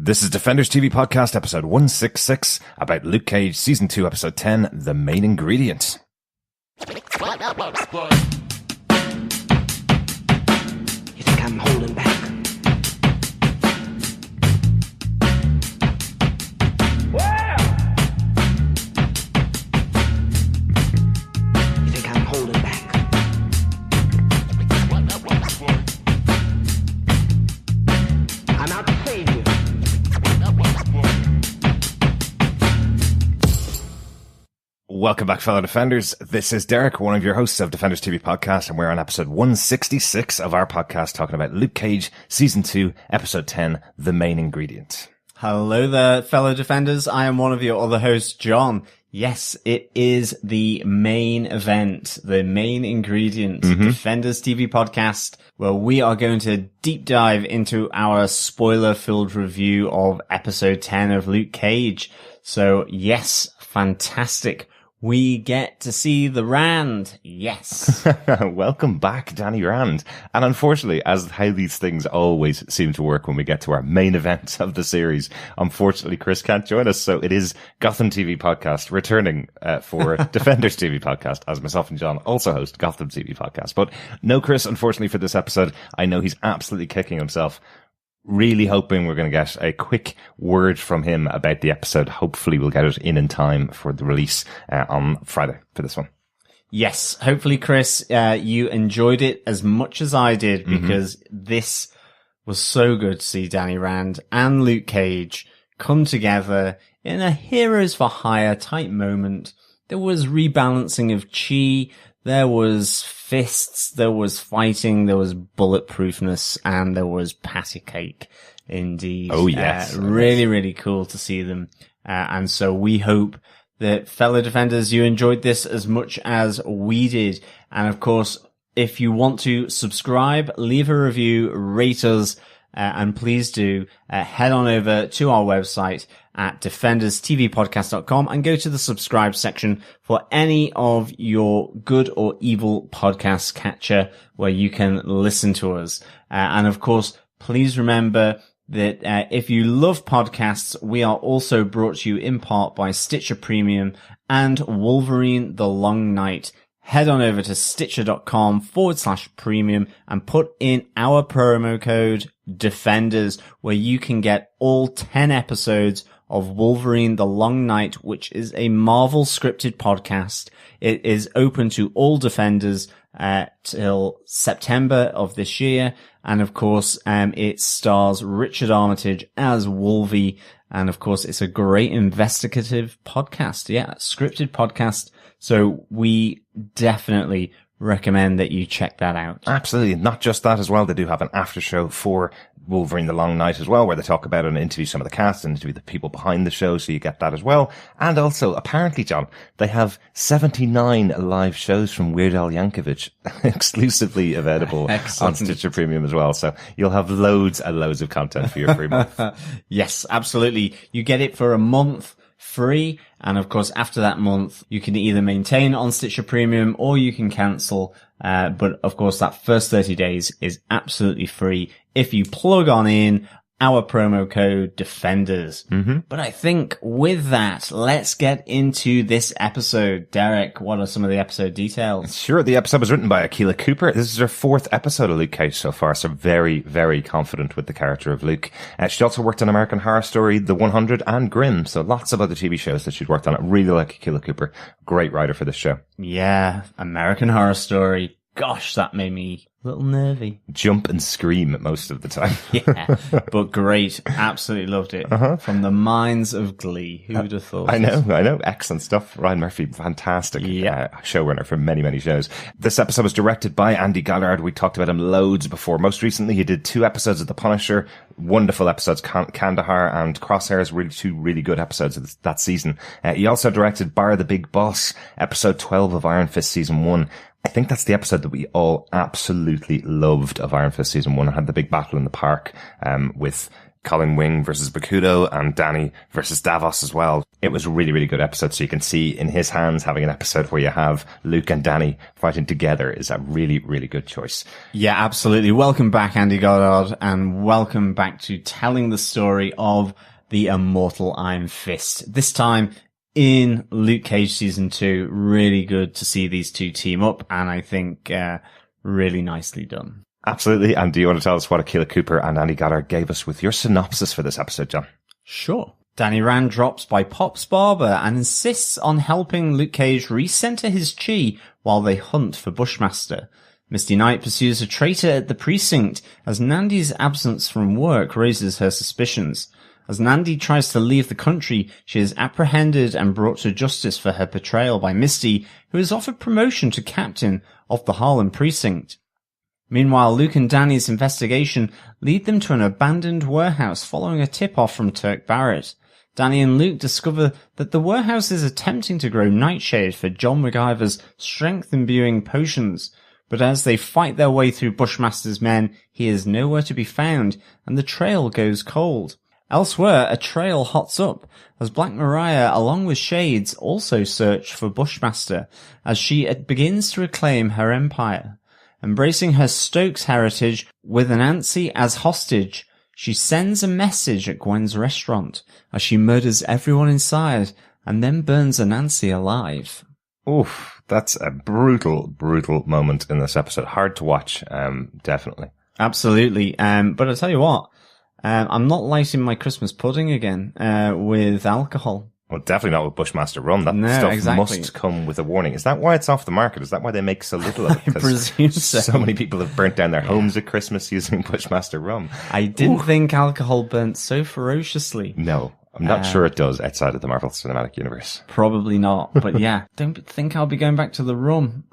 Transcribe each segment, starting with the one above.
This is Defenders TV Podcast, episode 166, about Luke Cage, season 2, episode 10, The Main Ingredient. You think I'm holding back? You think I'm holding back? I'm out to save you. Welcome back, fellow Defenders. This is Derek, one of your hosts of Defenders TV Podcast, and we're on episode 166 of our podcast talking about Luke Cage, season 2, episode 10, The Main Ingredient. Hello there, fellow Defenders. I am one of your other hosts, John. Yes, it is the main event, the main ingredient, Defenders TV Podcast, where we are going to deep dive into our spoiler-filled review of episode 10 of Luke Cage. So, yes, fantastic. We get to see the Rand. Yes. Welcome back, Danny Rand. And unfortunately, as how these things always seem to work when we get to our main event of the series, unfortunately, Chris can't join us. So it is Gotham TV Podcast returning for Defenders TV Podcast, as myself and John also host Gotham TV Podcast. But no Chris, unfortunately, for this episode. I know he's absolutely kicking himself. Really hoping we're going to get a quick word from him about the episode. Hopefully we'll get it in time for the release on Friday for this one. Yes, hopefully, Chris, you enjoyed it as much as I did, because this was so good to see Danny Rand and Luke Cage come together in a heroes for hire type moment. There was rebalancing of chi. There was fists, there was fighting, there was bulletproofness, and there was patty cake. Indeed. Oh, yes. Really, really cool to see them. And so we hope that, fellow Defenders, you enjoyed this as much as we did. And of course, if you want to subscribe, leave a review, rate us, and please do head on over to our website at defenderstvpodcast.com and go to the subscribe section for any of your good or evil podcast catcher where you can listen to us. And of course, please remember that if you love podcasts, we are also brought to you in part by Stitcher Premium and Wolverine the Long Night. Head on over to stitcher.com/premium and put in our promo code Defenders, where you can get all 10 episodes of Wolverine the Long Night, which is a Marvel scripted podcast. It is open to all Defenders till September of this year. And of course, it stars Richard Armitage as Wolvie. And of course, it's a great investigative podcast. Yeah, scripted podcast. So we definitely recommend that you check that out. Absolutely. Not just that as well. They do have an after show for Wolverine the Long Night as well, where they talk about it and interview some of the cast and interview the people behind the show. So you get that as well. And also, apparently, John, they have 79 live shows from Weird Al Yankovic exclusively available on Stitcher Premium as well. So you'll have loads and loads of content for your free month. Yes, absolutely. You get it for a month free. And of course, after that month, you can either maintain on Stitcher Premium or you can cancel. But of course, that first 30 days is absolutely free if you plug on in our promo code Defenders. But I think with that, let's get into this episode. Derek, what are some of the episode details? Sure. The episode was written by Akela Cooper. This is her 4th episode of Luke Cage so far, so very, very confident with the character of Luke. She also worked on American Horror Story, The 100, and Grimm, so lots of other TV shows that she's worked on. I really like Akela Cooper. Great writer for this show. Yeah, American Horror Story. Gosh, that made me a little nervy. Jump and scream most of the time. Yeah, but great. Absolutely loved it. From the minds of Glee. Who would have thought? I know. Excellent stuff. Ryan Murphy, fantastic showrunner for many, many shows. This episode was directed by Andy Goddard. We talked about him loads before. Most recently, he did 2 episodes of The Punisher. Wonderful episodes, Kandahar and Crosshairs, really 2 really good episodes of that season. He also directed Bar the Big Boss, episode 12 of Iron Fist season 1. I think that's the episode that we all absolutely loved of Iron Fist season 1. I had the big battle in the park, with Colin Wing versus Bakudo and Danny versus Davos as well. It was a really, really good episode. So you can see in his hands having an episode where you have Luke and Danny fighting together is a really, really good choice. Yeah, absolutely. Welcome back, Andy Goddard, and welcome back to telling the story of the immortal Iron Fist. This time in Luke Cage Season 2. Really good to see these two team up, and I think really nicely done. Absolutely. And do you want to tell us what Akela Cooper and Andy Goddard gave us with your synopsis for this episode, John? Sure. Danny Rand drops by Pop's Barber and insists on helping Luke Cage recenter his chi while they hunt for Bushmaster. Misty Knight pursues a traitor at the precinct as Nandi's absence from work raises her suspicions. As Nandi tries to leave the country, she is apprehended and brought to justice for her betrayal by Misty, who is offered promotion to captain of the Harlem precinct. Meanwhile, Luke and Danny's investigation lead them to an abandoned warehouse following a tip-off from Turk Barrett. Danny and Luke discover that the warehouse is attempting to grow nightshade for John McIvor's strength-imbuing potions. But as they fight their way through Bushmaster's men, he is nowhere to be found, and the trail goes cold. Elsewhere, a trail hots up, as Black Mariah, along with Shades, also search for Bushmaster, as she begins to reclaim her empire. Embracing her Stokes heritage with Anansi as hostage, she sends a message at Gwen's restaurant, as she murders everyone inside, and then burns Anansi alive. Oof, that's a brutal, brutal moment in this episode. Hard to watch, definitely. Absolutely. But I'll tell you what, I'm not lighting my Christmas pudding again, with alcohol. Well, definitely not with Bushmaster rum. That No, stuff exactly. must come with a warning. Is that why it's off the market? Is that why they make so little of it? I presume so. So many people have burnt down their homes at Christmas using Bushmaster rum. I didn't think alcohol burnt so ferociously. No, I'm not sure it does outside of the Marvel Cinematic Universe. Probably not, but yeah, don't think I'll be going back to the rum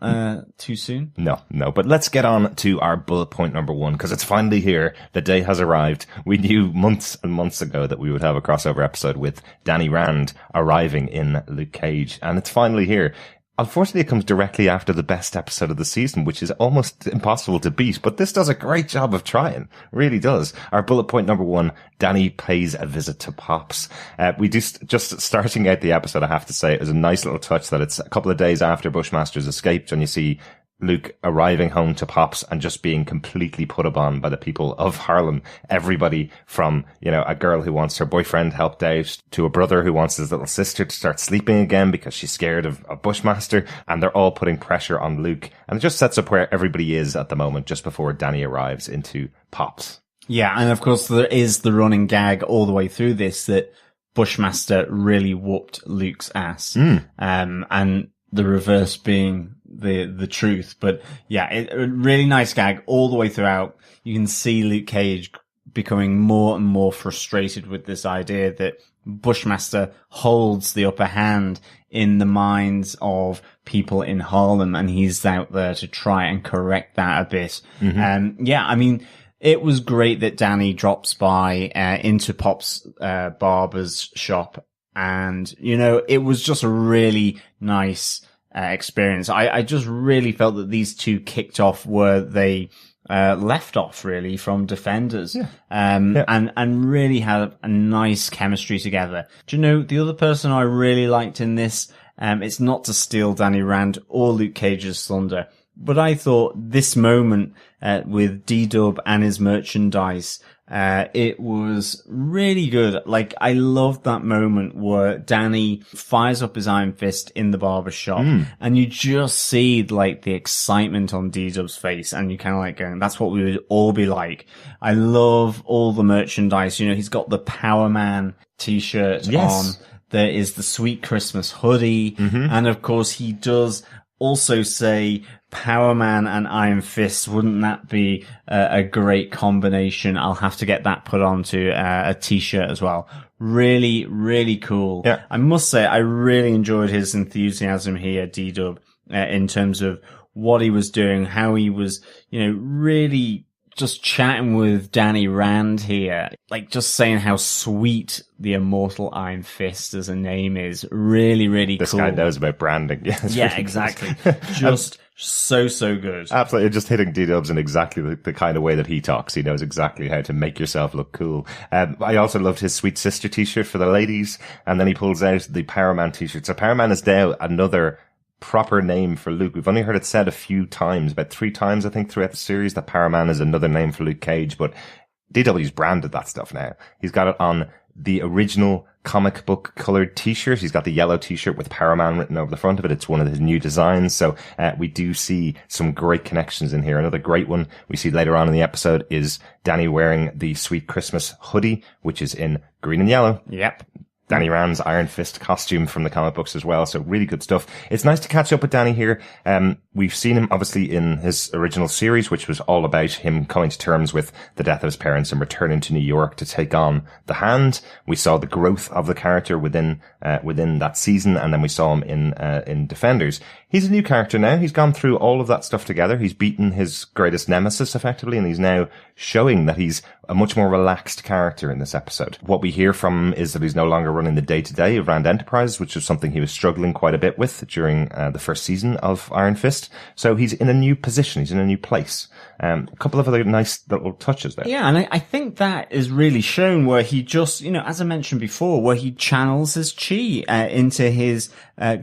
too soon. No. But let's get on to our bullet point number 1, because it's finally here. The day has arrived. We knew months and months ago that we would have a crossover episode with Danny Rand arriving in Luke Cage, and it's finally here. Unfortunately, it comes directly after the best episode of the season, which is almost impossible to beat, but this does a great job of trying. Really does. Our bullet point number 1, Danny pays a visit to Pops. We just starting out the episode, I have to say, it was a nice little touch that it's a couple of days after Bushmaster's escaped, and you see Luke arriving home to Pops and just being completely put upon by the people of Harlem. Everybody from, a girl who wants her boyfriend helped out to a brother who wants his little sister to start sleeping again because she's scared of Bushmaster, and they're all putting pressure on Luke. And it just sets up where everybody is at the moment just before Danny arrives into Pops. Yeah, and of course there is the running gag all the way through this that Bushmaster really whooped Luke's ass. And the reverse being the truth. But yeah, a really nice gag all the way throughout. You can see Luke Cage becoming more and more frustrated with this idea that Bushmaster holds the upper hand in the minds of people in Harlem, and he's out there to try and correct that a bit. It was great that Danny drops by into Pop's barber's shop, and it was just a really nice experience. I just really felt that these two kicked off where they left off, really, from Defenders. And really had a nice chemistry together. Do you know, the other person I really liked in this, it's not to steal Danny Rand or Luke Cage's thunder, but I thought this moment with D-Dub and his merchandise, it was really good. Like, I loved that moment where Danny fires up his Iron Fist in the barber shop, and you just see, like, the excitement on D-Dub's face, and you kind of like going, that's what we would all be like. I love all the merchandise. He's got the Power Man t-shirt on. There is the Sweet Christmas hoodie, and of course he does also say Power Man and Iron Fist. Wouldn't that be a great combination? I'll have to get that put onto a t-shirt as well. Really, really cool. Yeah. I must say, I really enjoyed his enthusiasm here, D-Dub, in terms of what he was doing, how he was, really just chatting with Danny Rand here, like just saying how sweet the Immortal Iron Fist as a name is. Really, really This cool. guy knows about branding. Yeah, it's Yeah, really exactly. good. Just so good. Absolutely, just hitting D-Dubs in exactly the kind of way that he talks. He knows exactly how to make yourself look cool. I also loved his Sweet Sister t-shirt for the ladies, and then he pulls out the Power Man t-shirt. So Power Man is now another proper name for Luke. We've only heard it said a few times, about 3 times, I think, throughout the series, that Power Man is another name for Luke Cage, but DW's branded that stuff now. He's got it on the original comic book colored t-shirt. He's got the yellow t-shirt with Power Man written over the front of it. It's one of his new designs. So we do see some great connections in here. Another great one we see later on in the episode is Danny wearing the Sweet Christmas hoodie, which is in green and yellow. Yep. Danny Rand's Iron Fist costume from the comic books as well. So really good stuff. It's nice to catch up with Danny here. We've seen him obviously in his original series, which was all about him coming to terms with the death of his parents and returning to New York to take on the Hand. We saw the growth of the character within that season. And then we saw him in Defenders. He's a new character now. He's gone through all of that stuff together. He's beaten his greatest nemesis effectively, and he's now showing that he's a much more relaxed character in this episode. What we hear from him is that he's no longer running the day-to-day of Rand Enterprises, which is something he was struggling quite a bit with during the first season of Iron Fist. So he's in a new position. He's in a new place. A couple of other nice little touches there. Yeah, and I think that is really shown where he just, as I mentioned before, where he channels his chi into his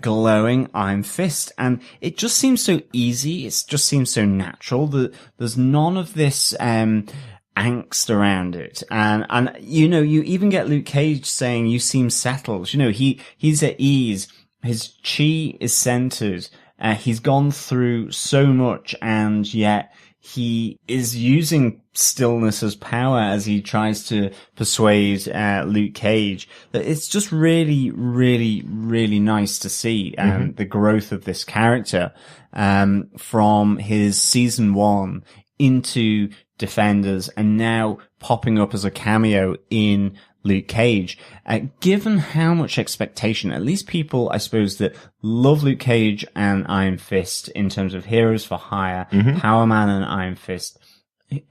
glowing Iron Fist. And it just seems so easy. It just seems so natural that there's none of this angst around it. And you even get Luke Cage saying, "You seem settled." He's at ease. His chi is centered. He's gone through so much, and yet he is using stillness as power as he tries to persuade Luke Cage. It's just really, really, really nice to see the growth of this character from his season 1 into Defenders, and now popping up as a cameo in Luke Cage. Given how much expectation, at least people, I suppose, that love Luke Cage and Iron Fist in terms of heroes for hire, Power Man and Iron Fist,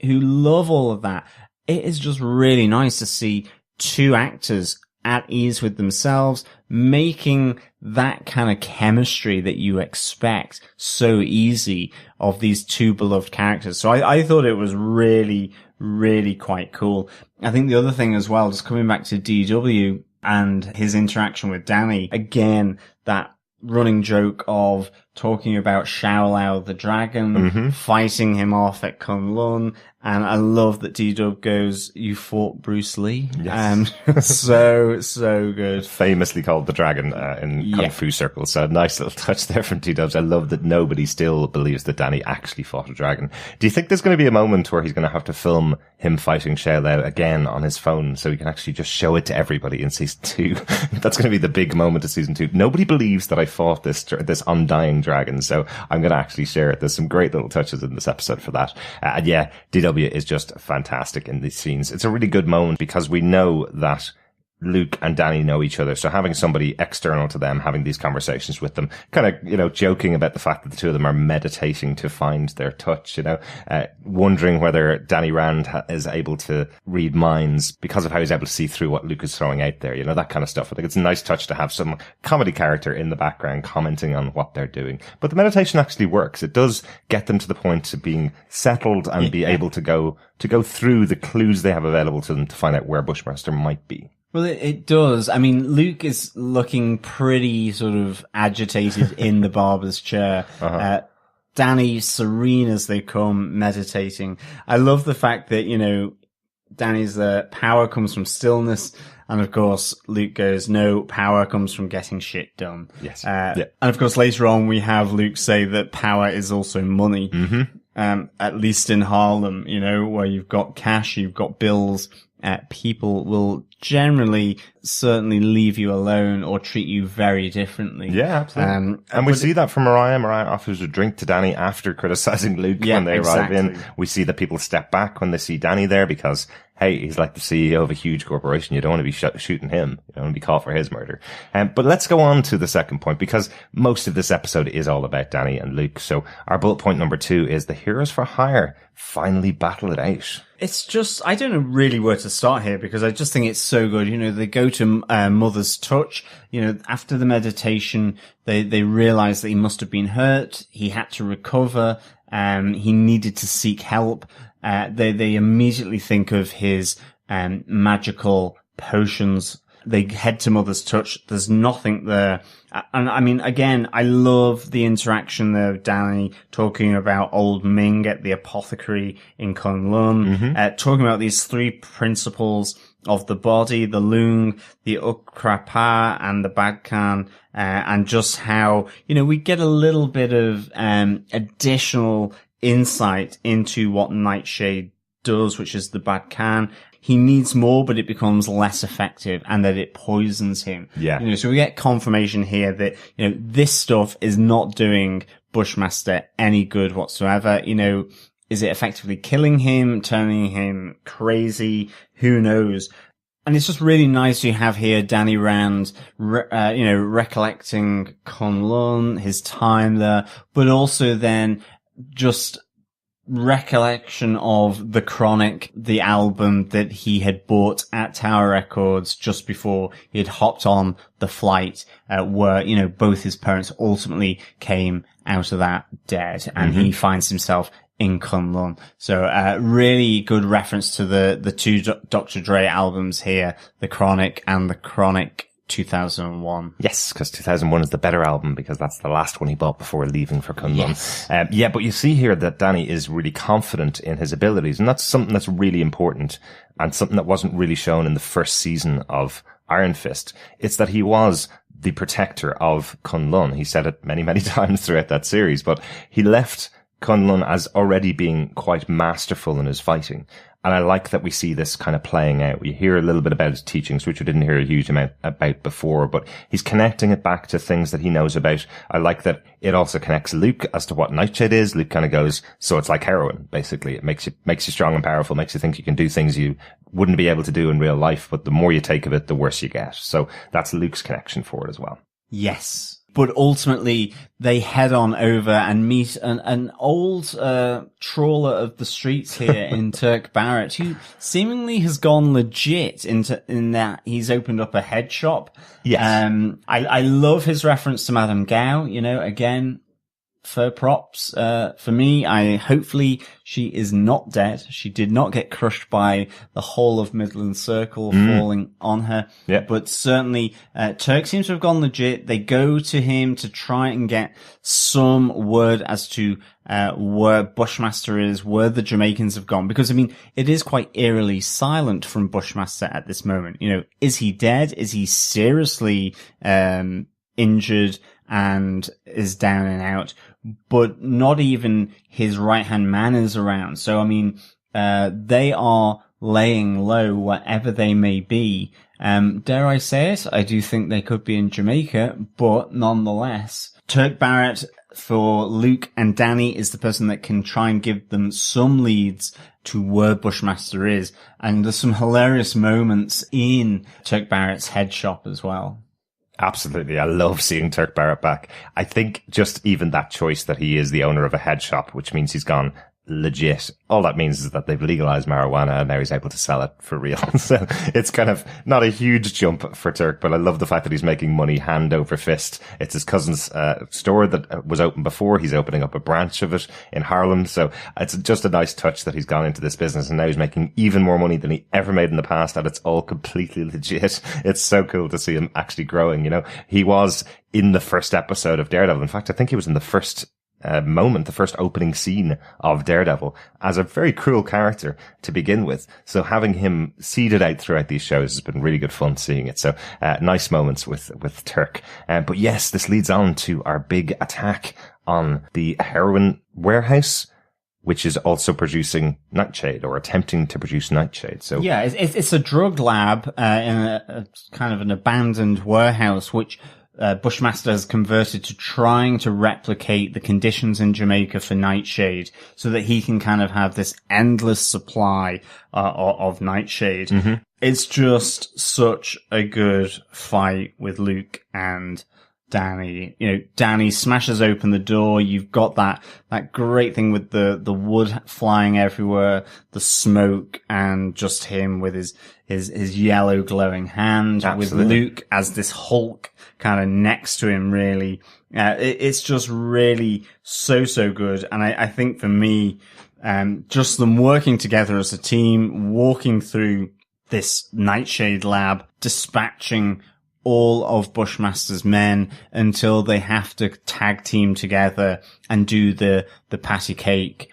who love all of that, it is just really nice to see 2 actors at ease with themselves, making that kind of chemistry that you expect so easy of these 2 beloved characters. So I thought it was really, really quite cool. I think the other thing as well, just coming back to DW and his interaction with Danny, again, that running joke of talking about Shaolao the dragon, fighting him off at Kunlun. And I love that D-Dub goes, "You fought Bruce Lee." Yes. So good. Famously called the dragon in Kung Fu circles. So a nice little touch there from D-Dubs. I love that nobody still believes that Danny actually fought a dragon. Do you think there's going to be a moment where he's going to have to film him fighting Shaolao again on his phone so he can actually just show it to everybody in season 2? That's going to be the big moment of season 2. Nobody believes that I fought this undying dragon, so I'm going to actually share it. There's some great little touches in this episode for that. And yeah, DW is just fantastic in these scenes. It's a really good moment because we know that Luke and Danny know each other. So having somebody external to them, having these conversations with them, kind of, joking about the fact that the 2 of them are meditating to find their touch, wondering whether Danny Rand is able to read minds because of how he's able to see through what Luke is throwing out there, that kind of stuff. I think it's a nice touch to have some comedy character in the background commenting on what they're doing. But the meditation actually works. It does get them to the point of being settled and be able to go through the clues they have available to them to find out where Bushmaster might be. Well, it does. I mean, Luke is looking pretty sort of agitated in the barber's chair. Danny, serene as they come, meditating. I love the fact that, Danny's power comes from stillness. And of course, Luke goes, "No, power comes from getting shit done." Yes. And of course, later on, we have Luke say that power is also money. At least in Harlem, where you've got cash, you've got bills. People will generally certainly leave you alone or treat you very differently. Yeah, absolutely. And we see that from Mariah. Mariah offers a drink to Danny after criticizing Luke when they arrive in. We see that people step back when they see Danny there because hey, he's like the CEO of a huge corporation. You don't want to be shooting him. You don't want to be caught for his murder. But let's go on to the second point, because most of this episode is all about Danny and Luke. So our bullet point number 2 is the heroes for hire finally battle it out. It's just, I don't know really where to start here, because I just think it's so good. You know, they go to Mother's Touch. You know, after the meditation, they realize that he must have been hurt. He had to recover. He needed to seek help. They immediately think of his magical potions. They head to Mother's Touch. There's nothing there. And I mean, again, I love the interaction there of Danny talking about old Ming at the apothecary in Kunlun, talking about these 3 principles of the body, the lung, the ukrapa, and the badkan, and just how, you know, we get a little bit of additional insight into what Nightshade does, which is the badkan. He needs more, but it becomes less effective, and that it poisons him. Yeah. You know, so we get confirmation here that, you know, this stuff is not doing Bushmaster any good whatsoever. You know, is it effectively killing him, turning him crazy? Who knows? And it's just really nice to have here Danny Rand, you know, recollecting Kunlun, his time there, but also then just recollection of The Chronic, the album that he had bought at Tower Records just before he had hopped on the flight, where, you know, both his parents ultimately came out of that dead, and he finds himself in Kunlun. So, really good reference to the 2 Dr. Dre albums here, The Chronic and The Chronic 2001. Yes, because 2001 is the better album, because that's the last one he bought before leaving for Kunlun. Yes. Yeah, but you see here that Danny is really confident in his abilities, and that's something that's really important, and something that wasn't really shown in the first season of Iron Fist. It's that he was the protector of Kunlun. He said it many, many times throughout that series, but he left Kunlun as already being quite masterful in his fighting. And I like that we see this kind of playing out. We hear a little bit about his teachings, which we didn't hear a huge amount about before, but he's connecting it back to things that he knows about. I like that it also connects Luke as to what Nightshade is. Luke kind of goes, so it's like heroin, basically. It makes you strong and powerful, makes you think you can do things you wouldn't be able to do in real life, but the more you take of it, the worse you get. So that's Luke's connection for it as well. Yes. But ultimately, they head on over and meet an old trawler of the streets here in Turk Barrett, who seemingly has gone legit in that he's opened up a head shop. Yes. I love his reference to Madame Gao, you know, again, for props. For me, hopefully she is not dead. She did not get crushed by the whole of Midland Circle falling on her. Yeah. But certainly, Turk seems to have gone legit. They go to him to try and get some word as to, where Bushmaster is, where the Jamaicans have gone. Because, I mean, it is quite eerily silent from Bushmaster at this moment. You know, is he dead? Is he seriously, injured and is down and out? But not even his right-hand man is around. So, I mean, they are laying low wherever they may be. Dare I say it? I do think they could be in Jamaica, but nonetheless, Turk Barrett for Luke and Danny is the person that can try and give them some leads to where Bushmaster is. And there's some hilarious moments in Turk Barrett's head shop as well. Absolutely. I love seeing Turk Barrett back. I think just even that choice that he is the owner of a head shop, which means he's gone legit. All that means is that they've legalized marijuana and now he's able to sell it for real. So it's kind of not a huge jump for Turk, but I love the fact that he's making money hand over fist. It's his cousin's store that was open before. He's opening up a branch of it in Harlem. So it's just a nice touch that he's gone into this business and now he's making even more money than he ever made in the past, and it's all completely legit. It's so cool to see him actually growing. You know, he was in the first episode of Daredevil. In fact, I think he was in the first moment, the first opening scene of Daredevil, as a very cruel character to begin with. So having him seeded out throughout these shows has been really good fun seeing it. So nice moments with Turk. But yes, this leads on to our big attack on the heroin warehouse, which is also producing Nightshade, or attempting to produce Nightshade. So yeah, it's a drug lab in a kind of an abandoned warehouse, which Bushmaster has converted to trying to replicate the conditions in Jamaica for Nightshade so that he can kind of have this endless supply of Nightshade. Mm-hmm. It's just such a good fight with Luke and Danny. You know, Danny smashes open the door. You've got that great thing with the wood flying everywhere, the smoke, and just him with his yellow glowing hand. Absolutely. With Luke as this Hulk kind of next to him, really. It's just really so good. And I think for me, just them working together as a team, walking through this Nightshade lab, dispatching all of Bushmaster's men until they have to tag team together and do the patty cake,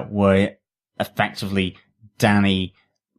where effectively Danny,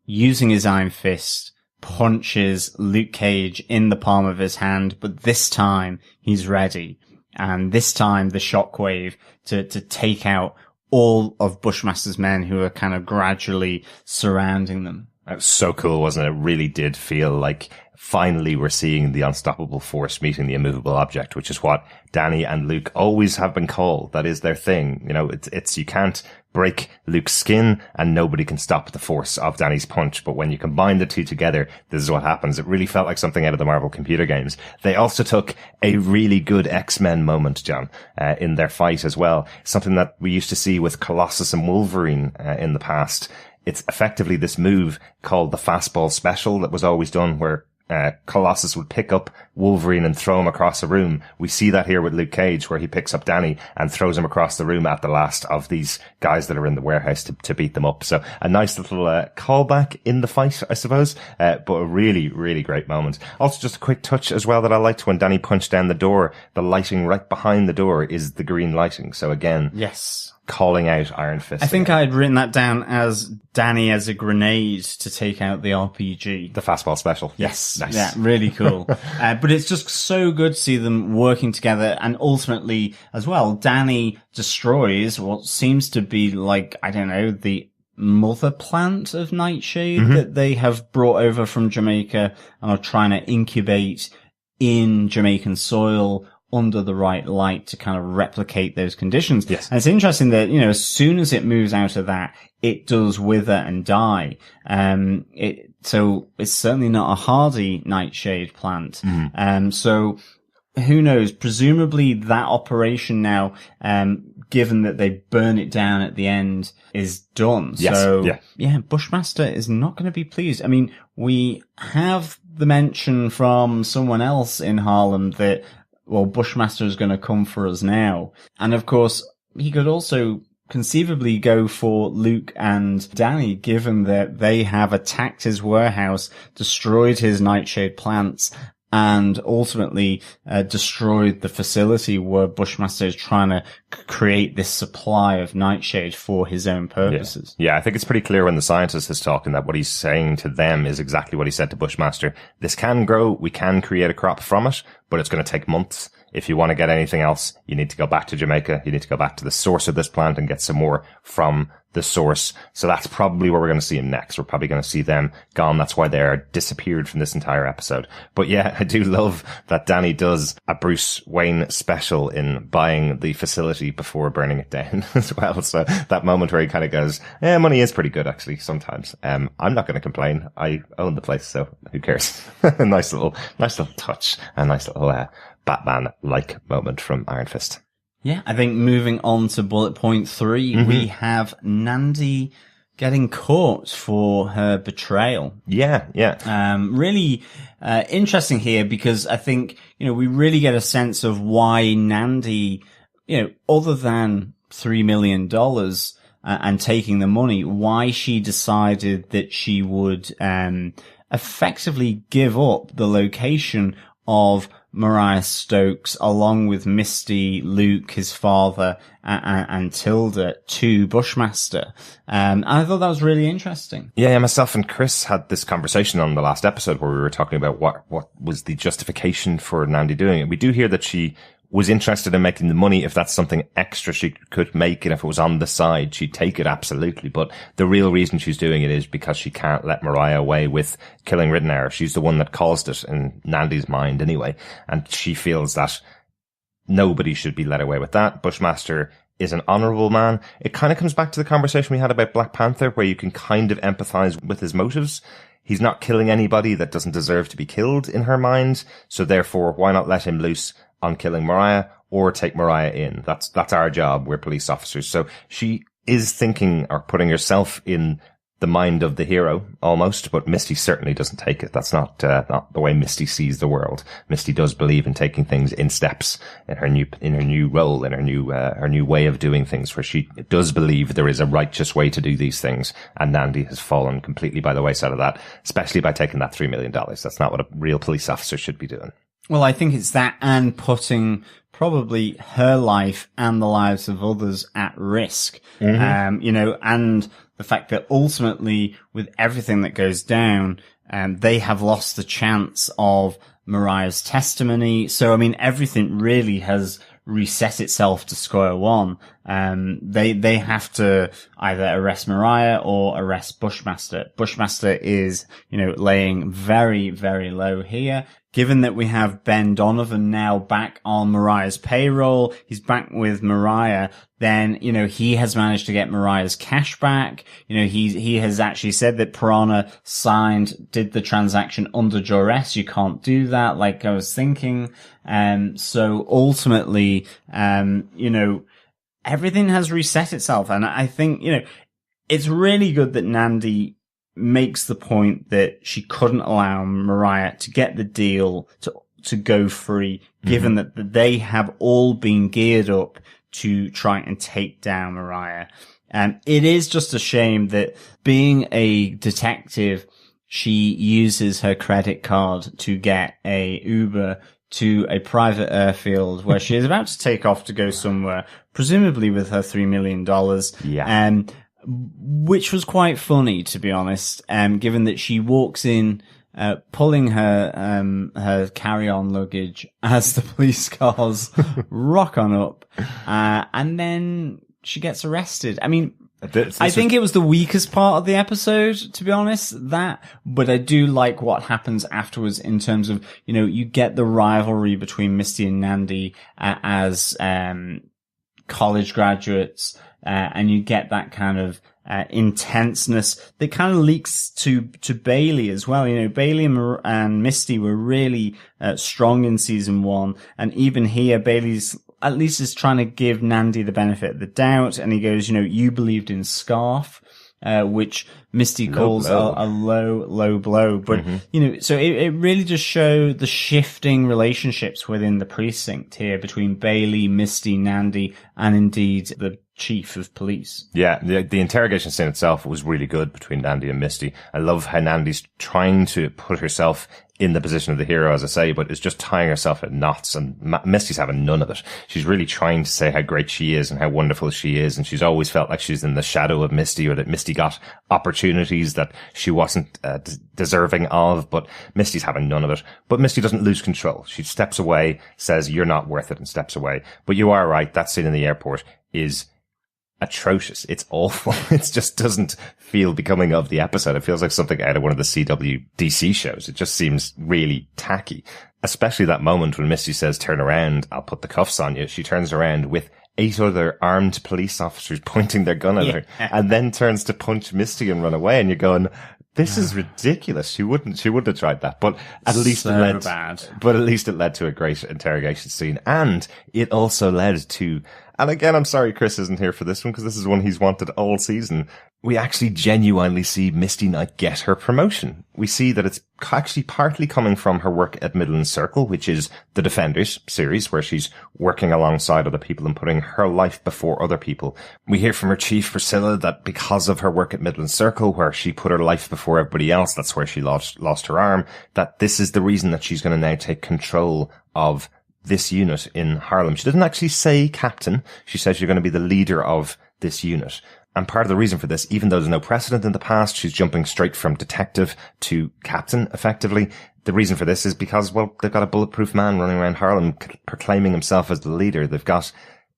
using his iron fist, punches Luke Cage in the palm of his hand, but this time he's ready. And this time the shockwave to take out all of Bushmaster's men who are kind of gradually surrounding them. That was so cool, wasn't it? It really did feel like finally we're seeing the unstoppable force meeting the immovable object, which is what Danny and Luke always have been called. That is their thing. You know, it's you can't break Luke's skin and nobody can stop the force of Danny's punch. But when you combine the two together, this is what happens. It really felt like something out of the Marvel computer games. They also took a really good X-Men moment, John, in their fight as well. Something that we used to see with Colossus and Wolverine in the past. It's effectively this move called the fastball special that was always done where Colossus would pick up Wolverine and throw him across the room. We see that here with Luke Cage, where he picks up Danny and throws him across the room at the last of these guys that are in the warehouse to beat them up. So a nice little callback in the fight, I suppose, but a really, really great moment. Also, just a quick touch as well that I liked when Danny punched down the door. The lighting right behind the door is the green lighting. So again, yes, calling out Iron Fist. I think I had written that down as Danny as a grenade to take out the RPG. The fastball special. Yes. Nice. Yeah, really cool. But it's just so good to see them working together. And ultimately, as well, Danny destroys what seems to be like, I don't know, the mother plant of Nightshade that they have brought over from Jamaica and are trying to incubate in Jamaican soil under the right light to kind of replicate those conditions. Yes. And it's interesting that, you know, as soon as it moves out of that, it does wither and die. So it's certainly not a hardy Nightshade plant. So who knows? Presumably that operation now, given that they burn it down at the end, is done. Yes. So yeah, Bushmaster is not going to be pleased. I mean, we have the mention from someone else in Harlem that, well, Bushmaster is going to come for us now. And of course, he could also conceivably go for Luke and Danny, given that they have attacked his warehouse, destroyed his Nightshade plants, and ultimately destroyed the facility where Bushmaster is trying to create this supply of Nightshade for his own purposes. Yeah, I think it's pretty clear when the scientist is talking that what he's saying to them is exactly what he said to Bushmaster. This can grow, we can create a crop from it, but it's going to take months. If you want to get anything else, you need to go back to Jamaica. You need to go back to the source of this plant and get some more from the source. So that's probably where we're going to see him next. We're probably going to see them gone. That's why they are disappeared from this entire episode. But yeah, I do love that Danny does a Bruce Wayne special in buying the facility before burning it down as well. So that moment where he kind of goes, money is pretty good actually sometimes. I'm not going to complain. I own the place, so who cares? Nice little touch. A nice little, Batman-like moment from Iron Fist. Yeah, I think moving on to bullet point 3, we have Nandi getting caught for her betrayal. Yeah. Really interesting here because I think, you know, we really get a sense of why Nandi, you know, other than $3 million and taking the money, why she decided that she would effectively give up the location of Mariah Stokes, along with Misty, Luke, his father, and Tilda, to Bushmaster. And I thought that was really interesting. Yeah, myself and Chris had this conversation on the last episode where we were talking about what was the justification for Nandi doing it. We do hear that she was interested in making the money. If that's something extra she could make, and if it was on the side, she'd take it, absolutely. But the real reason she's doing it is because she can't let Mariah away with killing Ridenour. She's the one that caused it in Nandi's mind anyway. And she feels that nobody should be let away with that. Bushmaster is an honourable man. It kind of comes back to the conversation we had about Black Panther, where you can kind of empathise with his motives. He's not killing anybody that doesn't deserve to be killed in her mind. So therefore, why not let him loose on killing Mariah, or take Mariah in? That's our job. We're police officers. So she is thinking or putting herself in the mind of the hero almost, but Misty certainly doesn't take it. That's not the way Misty sees the world. Misty does believe in taking things in steps in her new role, in her new way of doing things, where she does believe there is a righteous way to do these things. And Nandi has fallen completely by the wayside of that, especially by taking that $3 million. That's not what a real police officer should be doing. Well, I think it's that, and putting probably her life and the lives of others at risk. Mm-hmm. And the fact that ultimately, with everything that goes down, they have lost the chance of Mariah's testimony. So, I mean, everything really has reset itself to square one. They have to either arrest Mariah or arrest Bushmaster. Bushmaster is, laying very, very low here. Given that we have Ben Donovan now back on Mariah's payroll, he's back with Mariah, then, he has managed to get Mariah's cash back. He has actually said that Piranha did the transaction under duress. You can't do that, like I was thinking. So ultimately, everything has reset itself. And I think, it's really good that Nandi makes the point that she couldn't allow Mariah to get the deal to go free, given that they have all been geared up to try and take down Mariah. It is just a shame that, being a detective, she uses her credit card to get a Uber to a private airfield where she is about to take off to go somewhere, presumably with her $3 million. Yeah. Which was quite funny, to be honest, given that she walks in, pulling her carry-on luggage as the police cars rock on up, and then she gets arrested. I mean, I think it was the weakest part of the episode, to be honest, but I do like what happens afterwards in terms of, you get the rivalry between Misty and Nandi, as, college graduates, and you get that kind of intenseness that kind of leaks to Bailey as well. Bailey and Misty were really strong in season 1, and even here, Bailey's at least is trying to give Nandi the benefit of the doubt, and he goes, you believed in Scarf, which Misty calls a low blow. But, so it really just show the shifting relationships within the precinct here between Bailey, Misty, Nandi, and indeed the chief of police. Yeah, the interrogation scene itself was really good between Nandi and Misty. I love how Nandi's trying to put herself in the position of the hero, as I say, but is just tying herself in knots, and Misty's having none of it. She's really trying to say how great she is and how wonderful she is, and she's always felt like she's in the shadow of Misty, or that Misty got opportunities that she wasn't deserving of, but Misty's having none of it. But Misty doesn't lose control. She steps away, says, "You're not worth it," and steps away. But you are right, that scene in the airport is atrocious. It's awful. It just doesn't feel becoming of the episode. It feels like something out of one of the CW DC shows. It just seems really tacky. Especially that moment when Misty says, "Turn around, I'll put the cuffs on you." She turns around with 8 other armed police officers pointing their gun at her, and then turns to punch Misty and run away. And you're going, this is ridiculous. She wouldn't have tried that. But at least it led to a great interrogation scene. And it also led to, and again, I'm sorry Chris isn't here for this one, because this is one he's wanted all season. We actually genuinely see Misty Knight get her promotion. We see that it's actually partly coming from her work at Midland Circle, which is the Defenders series, where she's working alongside other people and putting her life before other people. We hear from her chief, Priscilla, that because of her work at Midland Circle, where she put her life before everybody else, that's where she lost her arm, that this is the reason that she's going to now take control of this unit in Harlem. She didn't actually say captain. She says you're going to be the leader of this unit. And part of the reason for this, even though there's no precedent in the past, she's jumping straight from detective to captain, effectively. The reason for this is because, well, they've got a bulletproof man running around Harlem proclaiming himself as the leader. They've got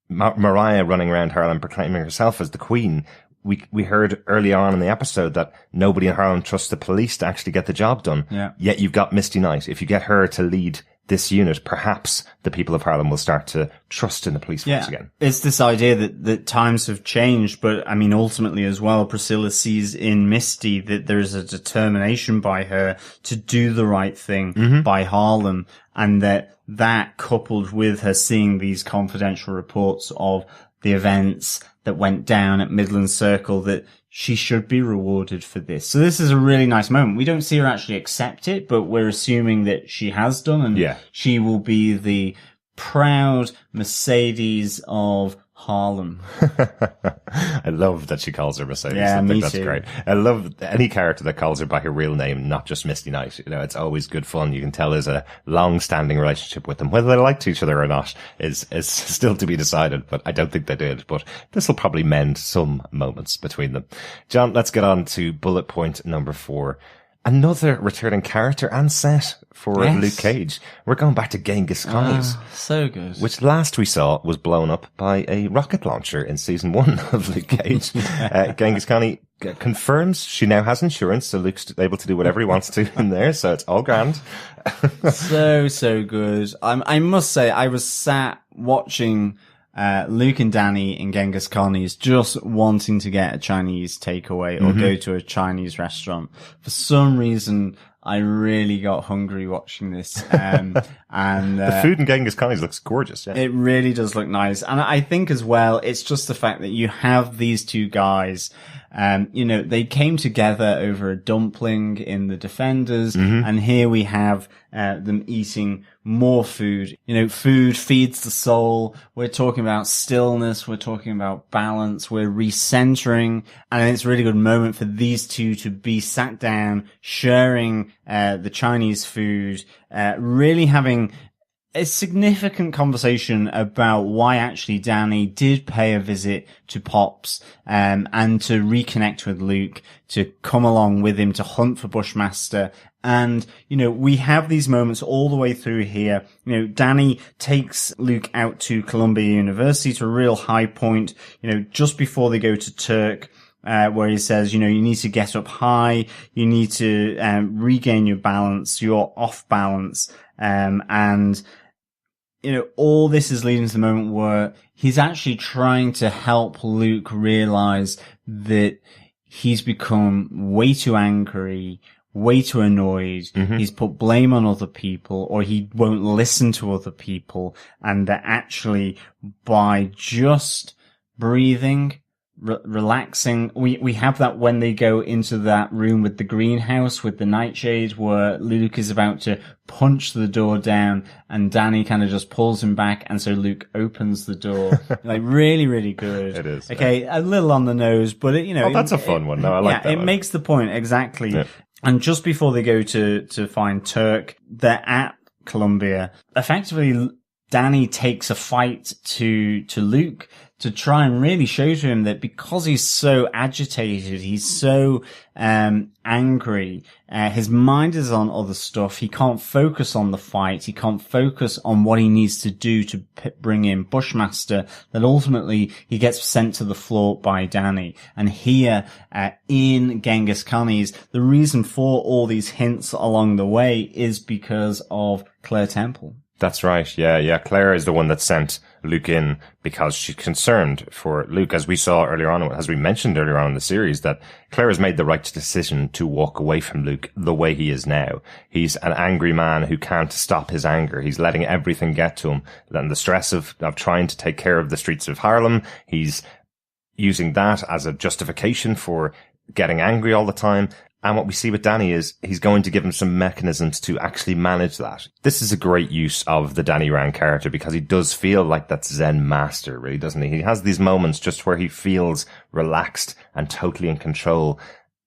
Mariah running around Harlem proclaiming herself as the queen. We heard early on in the episode that nobody in Harlem trusts the police to actually get the job done. Yeah. Yet you've got Misty Knight. If you get her to lead this unit, perhaps the people of Harlem will start to trust in the police force again. It's this idea that times have changed, but I mean, ultimately as well, Priscilla sees in Misty that there is a determination by her to do the right thing by Harlem, and that coupled with her seeing these confidential reports of the events that went down at Midland Circle, that she should be rewarded for this. So this is a really nice moment. We don't see her actually accept it, but we're assuming that she has done, and she will be the proud Mercedes of Harlem. I love that she calls her Mercedes. Yeah, I think that's too. great. I love any character that calls her by her real name, not just Misty Knight. You know, it's always good fun. You can tell there's a long-standing relationship with them. Whether they liked each other or not is still to be decided, but I don't think they did. But this will probably mend some moments between them. John, let's get on to bullet point number 4. Another returning character and set for Luke Cage. We're going back to Genghis Khan's. So good. Which last we saw was blown up by a rocket launcher in season 1 of Luke Cage. Genghis Khan confirms she now has insurance, so Luke's able to do whatever he wants to in there, so it's all grand. so good. I must say, I was sat watching Luke and Danny in Genghis Khan's just wanting to get a Chinese takeaway or go to a Chinese restaurant. For some reason, I really got hungry watching this. And the food in Genghis Khan's looks gorgeous. Yeah. It really does look nice. And I think as well, it's just the fact that you have these two guys. You know, they came together over a dumpling in the Defenders, and here we have them eating more food. You know, food feeds the soul. We're talking about stillness. We're talking about balance. We're recentering. And it's a really good moment for these two to be sat down, sharing the Chinese food, really having a significant conversation about why actually Danny did pay a visit to Pops, and to reconnect with Luke, to come along with him to hunt for Bushmaster. And, you know, we have these moments all the way through here. You know, Danny takes Luke out to Columbia University to a real high point, you know, just before they go to Turk. Where he says, you know, you need to get up high, you need to regain your balance, you're off balance, and you know, all this is leading to the moment where he's actually trying to help Luke realize that he's become way too angry, way too annoyed. He's put blame on other people, or he won't listen to other people, and that actually by just breathing, relaxing. We have that when they go into that room with the greenhouse with the nightshade, where Luke is about to punch the door down and Danny kind of just pulls him back, and so Luke opens the door. Like, really, really good. It is. Okay, a little on the nose, but it, you know. Oh, that's a fun one. No, I like that it one. makes the point, exactly. Yeah. And just before they go to find Turk, they're at Columbia. Effectively, Danny takes a fight to Luke to try and really show to him that because he's so agitated, he's so angry, his mind is on other stuff. He can't focus on the fight. He can't focus on what he needs to do to bring in Bushmaster, that ultimately he gets sent to the floor by Danny. And here in Genghis Khan's, the reason for all these hints along the way is because of Claire Temple. That's right. Yeah. Claire is the one that sent Luke in because she's concerned for Luke, as we saw earlier on, as we mentioned earlier on in the series, that Claire has made the right decision to walk away from Luke the way he is now. He's an angry man who can't stop his anger. He's letting everything get to him. And the stress of trying to take care of the streets of Harlem, he's using that as a justification for getting angry all the time. And what we see with Danny is he's going to give him some mechanisms to actually manage that. This is a great use of the Danny Rand character because he does feel like that Zen master, really, doesn't he? He has these moments just where he feels relaxed and totally in control.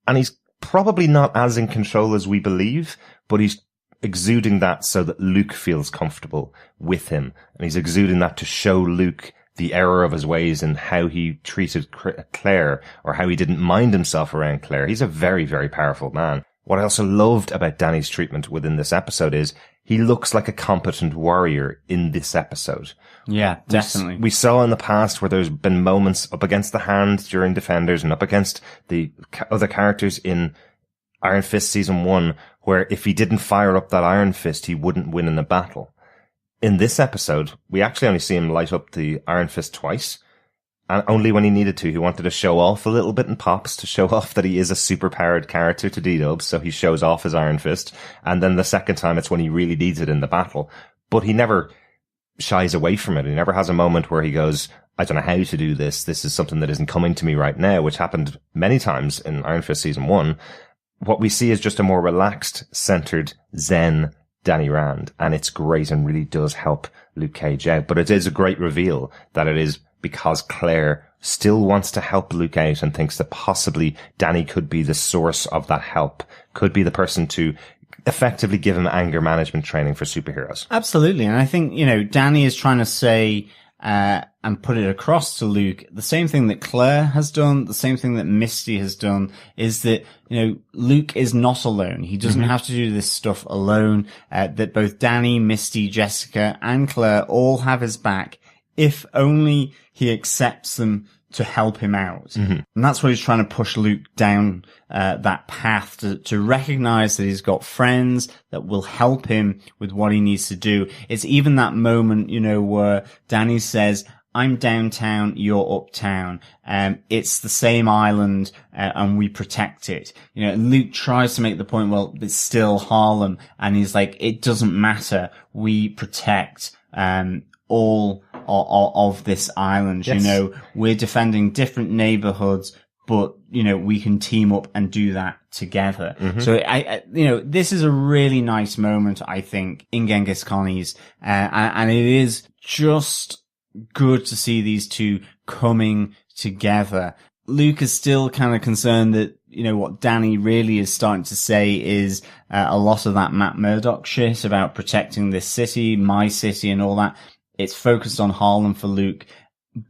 And he's probably not as in control as we believe, but he's exuding that so that Luke feels comfortable with him. And he's exuding that to show Luke the error of his ways and how he treated Claire, or how he didn't mind himself around Claire. He's a very, very powerful man. What I also loved about Danny's treatment within this episode is he looks like a competent warrior in this episode. Yeah, definitely. We saw in the past where there's been moments up against the hand during Defenders and up against the other characters in Iron Fist Season 1, where if he didn't fire up that Iron Fist, he wouldn't win in a battle. In this episode, we actually only see him light up the Iron Fist twice. And only when he needed to. He wanted to show off a little bit in Pops to show off that he is a super-powered character to D-Dubs, so he shows off his Iron Fist. And then the second time, it's when he really needs it in the battle. But he never shies away from it. He never has a moment where he goes, I don't know how to do this. This is something that isn't coming to me right now, which happened many times in Iron Fist Season 1. What we see is just a more relaxed, centered, zen Danny Rand. And it's great and really does help Luke Cage out. But it is a great reveal that it is because Claire still wants to help Luke out and thinks that possibly Danny could be the source of that help, could be the person to effectively give him anger management training for superheroes. Absolutely. And I think, Danny is trying to say, and put it across to Luke, the same thing that Claire has done, the same thing that Misty has done, is that, Luke is not alone. He doesn't have to do this stuff alone, that both Danny, Misty, Jessica, and Claire all have his back, if only he accepts them to help him out. And that's what he's trying to push Luke down that path, to recognize that he's got friends that will help him with what he needs to do. It's even that moment, where Danny says, I'm downtown, you're uptown. It's the same island, and we protect it. And Luke tries to make the point, well, it's still Harlem. And he's like, it doesn't matter. We protect, all of this island. Yes. We're defending different neighborhoods, but we can team up and do that together. So I this is a really nice moment, I think, in Genghis Khan's, and it is just good to see these two coming together. Luke is still kind of concerned that what Danny really is starting to say is a lot of that Matt Murdock shit about protecting this city, my city, and all that. It's focused on Harlem for Luke,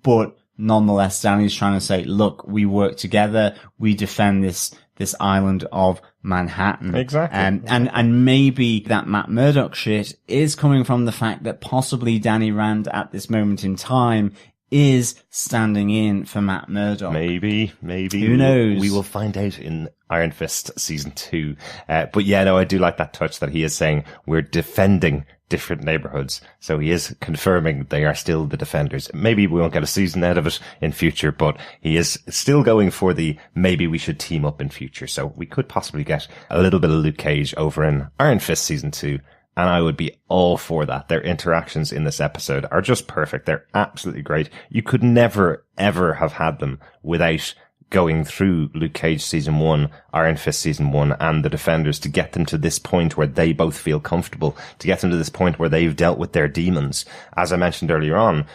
but nonetheless, Danny's trying to say, look, we work together, we defend this island of Manhattan. Exactly. And maybe that Matt Murdock shit is coming from the fact that possibly Danny Rand at this moment in time is standing in for Matt Murdock. Maybe. Who knows? We will find out in Iron Fist Season 2. But yeah, no, I do like that touch that he is saying we're defending different neighborhoods. So he is confirming they are still the defenders. Maybe we won't get a season out of it in future, but he is still going for the maybe we should team up in future. So we could possibly get a little bit of Luke Cage over in Iron Fist Season 2. And I would be all for that. Their interactions in this episode are just perfect. They're absolutely great. You could never, ever have had them without going through Luke Cage Season 1, Iron Fist Season 1, and the Defenders to get them to this point where they both feel comfortable, to get them to this point where they've dealt with their demons. As I mentioned earlier on,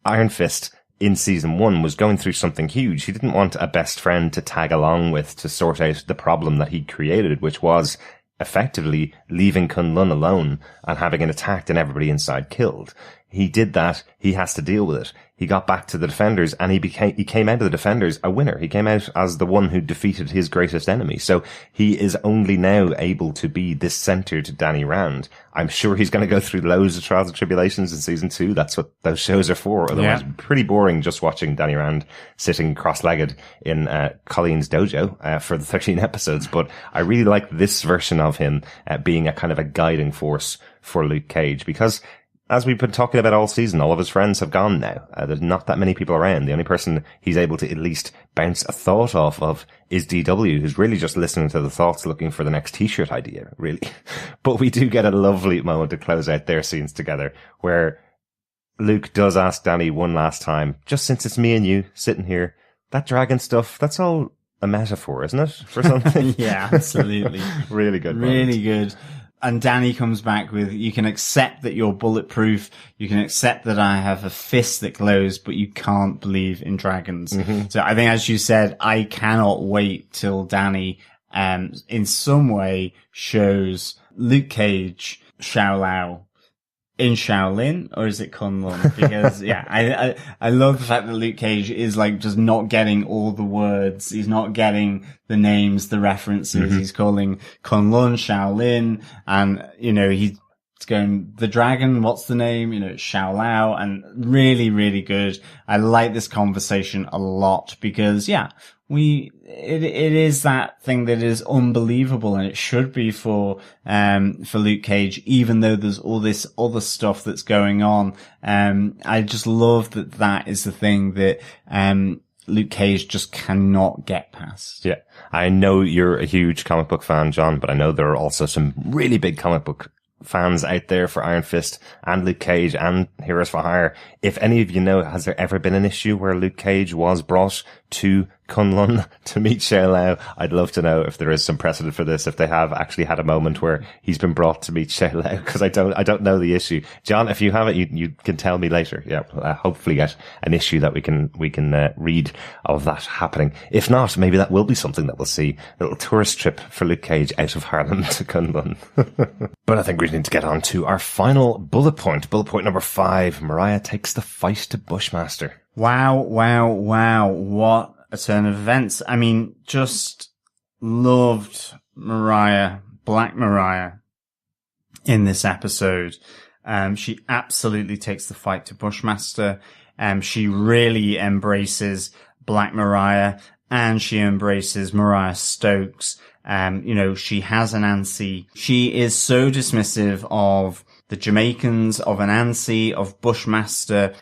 Iron Fist in Season 1 was going through something huge. He didn't want a best friend to tag along with to sort out the problem that he'd created, which was effectively leaving Kunlun alone and having it attacked and everybody inside killed. He did that. He has to deal with it. He got back to the Defenders and he came out of the Defenders a winner. He came out as the one who defeated his greatest enemy. So he is only now able to be this centered Danny Rand. I'm sure he's going to go through loads of trials and tribulations in Season 2. That's what those shows are for. Otherwise, pretty boring just watching Danny Rand sitting cross-legged in Colleen's dojo for the 13 episodes. But I really like this version of him being a kind of a guiding force for Luke Cage, because as we've been talking about all season, all of his friends have gone now. There's not that many people around. The only person he's able to at least bounce a thought off of is DW, who's really just listening to the thoughts, looking for the next t-shirt idea, really. But we do get a lovely moment to close out their scenes together, where Luke does ask Danny one last time, just since it's me and you sitting here, that dragon stuff, that's all a metaphor, isn't it? For something? Yeah, absolutely. Really good Really good. And Danny comes back with, you can accept that you're bulletproof, you can accept that I have a fist that glows, but you can't believe in dragons. So I think, as you said, I cannot wait till Danny, in some way shows Luke Cage, Xiao Lao, in Shaolin, or is it Kunlun? Because, yeah, I love the fact that Luke Cage is like just not getting all the words. He's not getting the names, the references. He's calling Kunlun Shaolin, and, you know, he's going, the dragon, what's the name? You know, it's Xiao Lao, and really, really good. I like this conversation a lot because, yeah, it is that thing that is unbelievable, and it should be for Luke Cage, even though there's all this other stuff that's going on. I just love that is the thing that, Luke Cage just cannot get past. Yeah. I know you're a huge comic book fan, John, but I know there are also some really big comic book fans out there for Iron Fist and Luke Cage and Heroes for Hire. If any of you know, has there ever been an issue where Luke Cage was brought to Kunlun to meet Xiao Lao? I'd love to know if there is some precedent for this, if they have actually had a moment where he's been brought to meet Xiao Lao, because I don't know the issue. John, if you have it, you can tell me later. Yeah, hopefully get an issue that we can read of that happening. If not, maybe that will be something that we'll see, a little tourist trip for Luke Cage out of Harlem to Kunlun. But I think we need to get on to our final bullet point number 5. Mariah takes the fight to Bushmaster. Wow. What a turn of events. I mean, just loved Mariah, Black Mariah, in this episode. She absolutely takes the fight to Bushmaster. She really embraces Black Mariah, and she embraces Mariah Stokes. You know, she has Anansi. She is so dismissive of the Jamaicans, of Anansi, of Bushmaster.